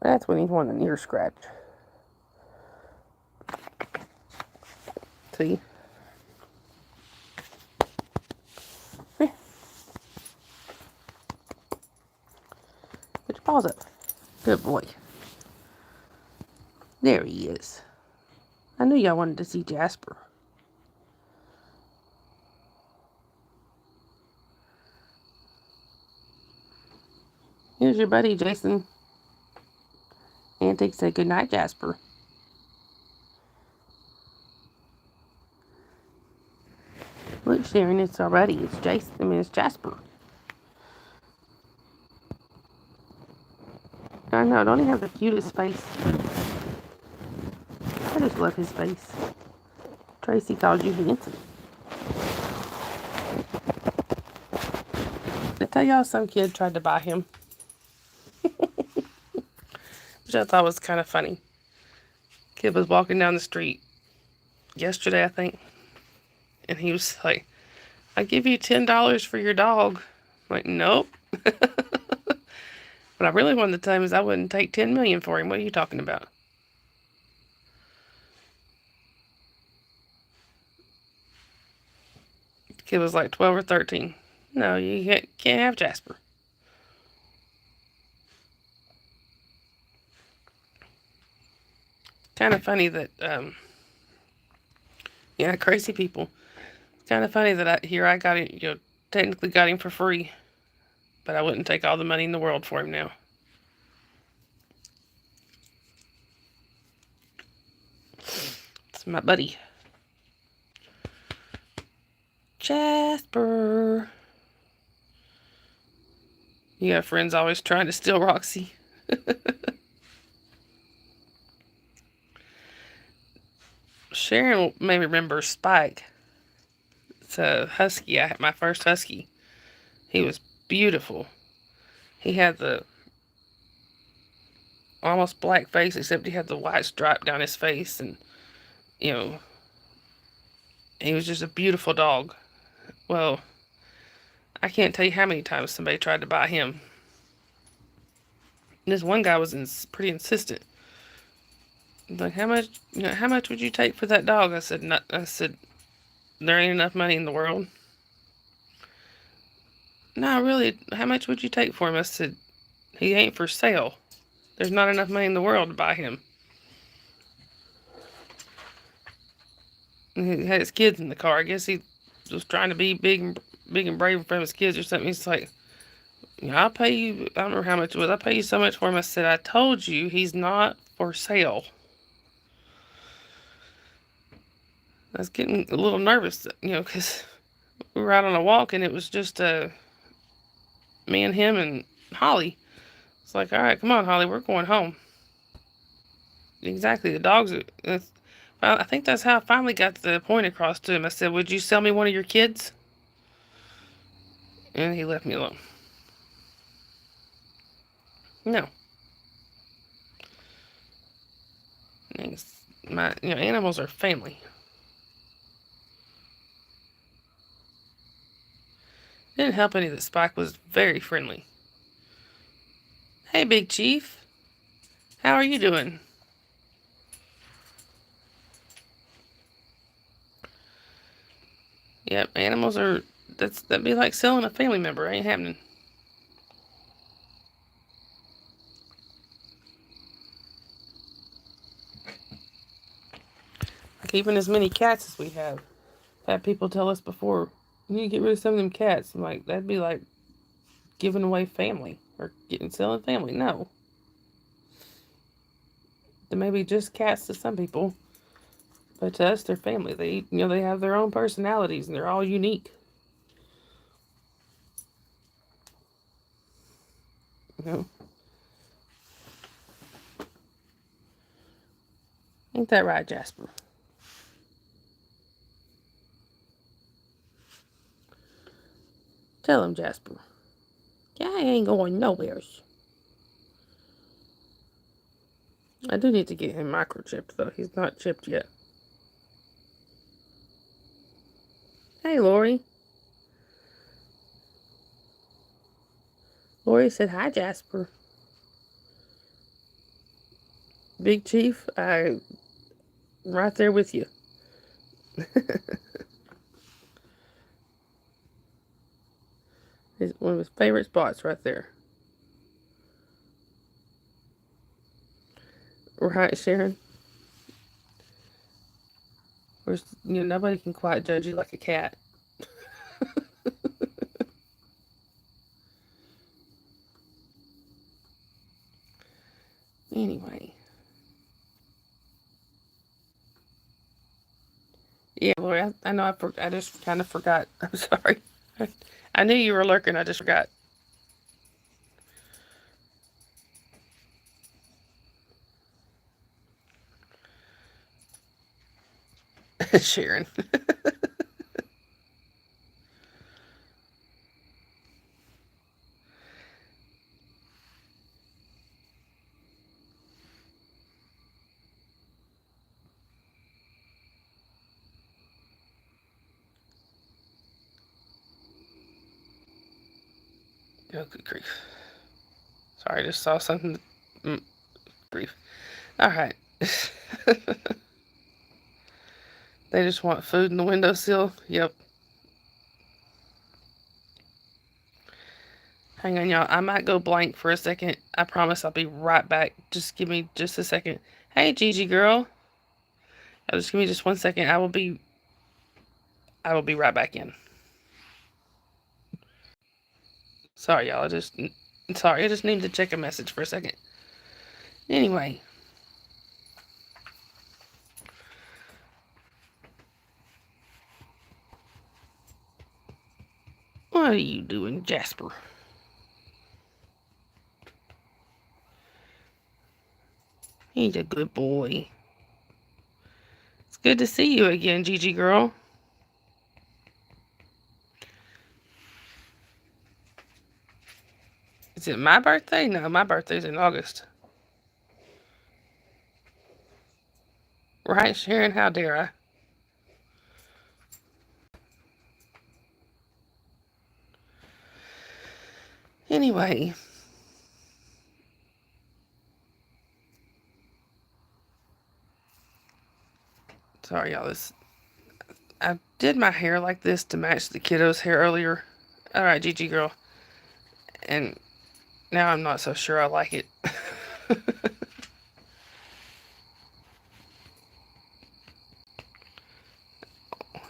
That's when he's wanting an ear scratch. See? Here. Put your paws up. Good boy. There he is. I knew y'all wanted to see Jasper. Here's your buddy, Jason. Antics said goodnight, Jasper. Look, Sharon, it's already. It's Jason. It's Jasper. I know, don't he have the cutest face? I just love his face. Tracy called you handsome. I tell y'all, some kid tried to buy him. Which I thought was kind of funny. Kid was walking down the street yesterday, I think. And he was like, I'll give you $10 for your dog. I'm like, nope. What I really wanted to tell him is I wouldn't take $10 million for him. What are you talking about? The kid was like 12 or 13. No, you can't have Jasper. Kind of funny that, yeah, crazy people. It's kind of funny that I got it, you know, technically got him for free. But I wouldn't take all the money in the world for him now. It's my buddy. Jasper. You got friends always trying to steal Roxy. Sharon may remember Spike. It's a husky. I had my first husky. He was beautiful. He had the almost black face, except he had the white stripe down his face, and, you know, he was just a beautiful dog. Well, I can't tell you how many times somebody tried to buy him. And this one guy was pretty insistent. Like, how much would you take for that dog? I said, there ain't enough money in the world. No, really, how much would you take for him? I said, he ain't for sale. There's not enough money in the world to buy him. And he had his kids in the car. I guess he was trying to be big and brave in front of his kids or something. He's like, I'll pay you, I don't remember how much it was. I'll pay you so much for him. I said, I told you he's not for sale. I was getting a little nervous, because we were out on a walk and it was just me and him and Holly. It's like, all right, come on, Holly, we're going home. Exactly, the dogs are. I think that's how I finally got the point across to him. I said, "Would you sell me one of your kids?" And he left me alone. No. Animals are family. It didn't help any that Spike was very friendly. Hey, Big Chief. How are you doing? Yep, animals are. That'd be like selling a family member. Ain't happening. Like even as many cats as we have. Had people tell us before, you need to get rid of some of them cats. I'm like, that'd be like giving away family or selling family. No. They may be just cats to some people, but to us, they're family. They have their own personalities and they're all unique. You know, ain't that right, Jasper? Tell him, Jasper. Yeah, I ain't going nowheres. I do need to get him microchipped though. He's not chipped yet. Hey, Lori. Lori said, "Hi, Jasper." Big Chief, I'm right there with you. It's one of his favorite spots right there. Right, Sharon? Where's, nobody can quite judge you like a cat. Anyway. Yeah, Lori, I know I just kind of forgot. I'm sorry. I knew you were lurking. I just forgot. Sharon. Oh, good grief. Sorry, I just saw something. Grief. All right. They just want food in the windowsill. Yep. Hang on, y'all. I might go blank for a second. I promise I'll be right back. Just give me just a second. Hey, Gigi girl. Just give me just 1 second. I will be right back in. Sorry, y'all. Sorry. I just need to check a message for a second. Anyway. What are you doing, Jasper? He's a good boy. It's good to see you again, Gigi girl. Is it my birthday? No, my birthday's in August. Right, Sharon? How dare I? Anyway. Sorry, y'all. I did my hair like this to match the kiddo's hair earlier. Alright, Gigi girl. And now I'm not so sure I like it.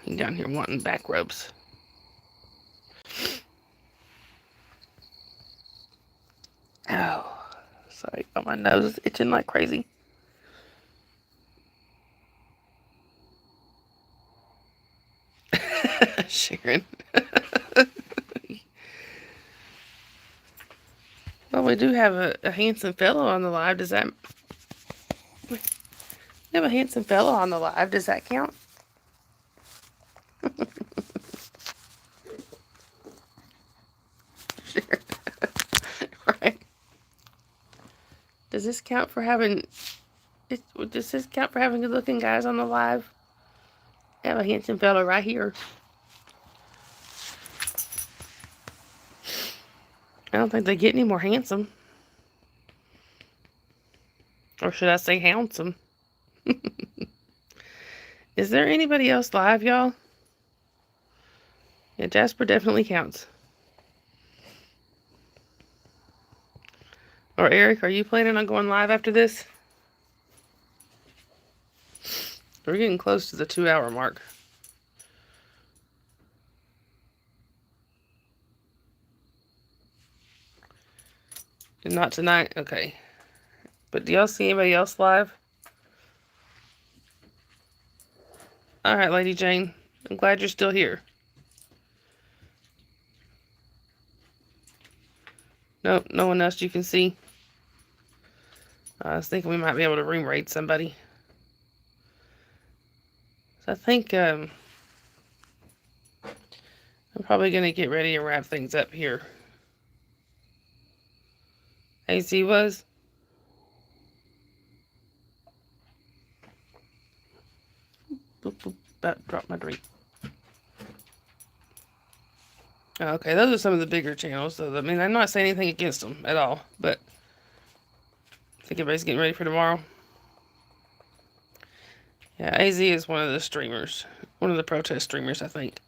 He's down here wanting back rubs. Oh, sorry. Oh, my nose is itching like crazy. Sharon. Well, we do have a handsome fellow on the live. Does that... We have a handsome fellow on the live. Does that count? Sharon. Right. Does this count for having... Does this count for having good-looking guys on the live? I have a handsome fellow right here. I don't think they get any more handsome. Or should I say handsome? Is there anybody else live, y'all? Yeah, Jasper definitely counts. Or Eric, are you planning on going live after this? We're getting close to the 2-hour mark. Not tonight? Okay. But do y'all see anybody else live? Alright, Lady Jane. I'm glad you're still here. Nope, no one else you can see. I was thinking we might be able to room raid somebody. So I think I'm probably going to get ready and wrap things up here. AZ was? Boop, boop, about dropped my drink. Okay, those are some of the bigger channels. So, I mean, I'm not saying anything against them at all, but I think everybody's getting ready for tomorrow. Yeah, AZ is one of the streamers. One of the protest streamers, I think.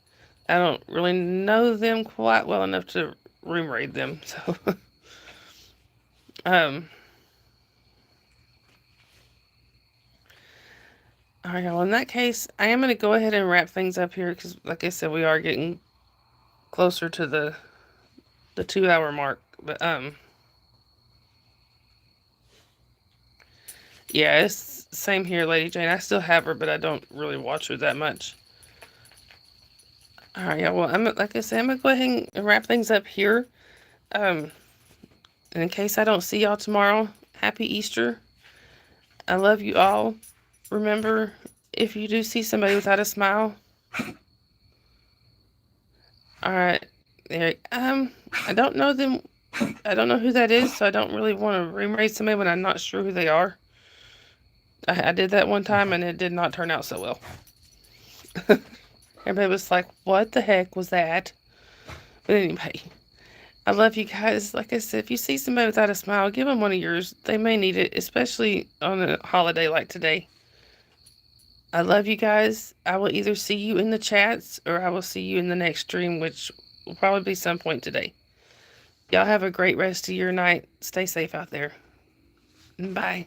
I don't really know them quite well enough to room raid them, so... Alright, well, in that case, I am going to go ahead and wrap things up here, because, like I said, we are getting closer to the 2-hour mark, but, yeah, it's same here, Lady Jane. I still have her, but I don't really watch her that much. Alright, yeah, well, like I said, I'm going to go ahead and wrap things up here. And in case I don't see y'all tomorrow, happy Easter. I love you all. Remember, if you do see somebody without a smile... Alright, Eric, I don't know them. I don't know who that is, so I don't really want to room raid somebody when I'm not sure who they are. I did that one time, and it did not turn out so well. Everybody was like, what the heck was that? But anyway, I love you guys. Like I said, if you see somebody without a smile, give them one of yours. They may need it, especially on a holiday like today. I love you guys. I will either see you in the chats, or I will see you in the next stream, which will probably be some point today. Y'all have a great rest of your night. Stay safe out there. Bye.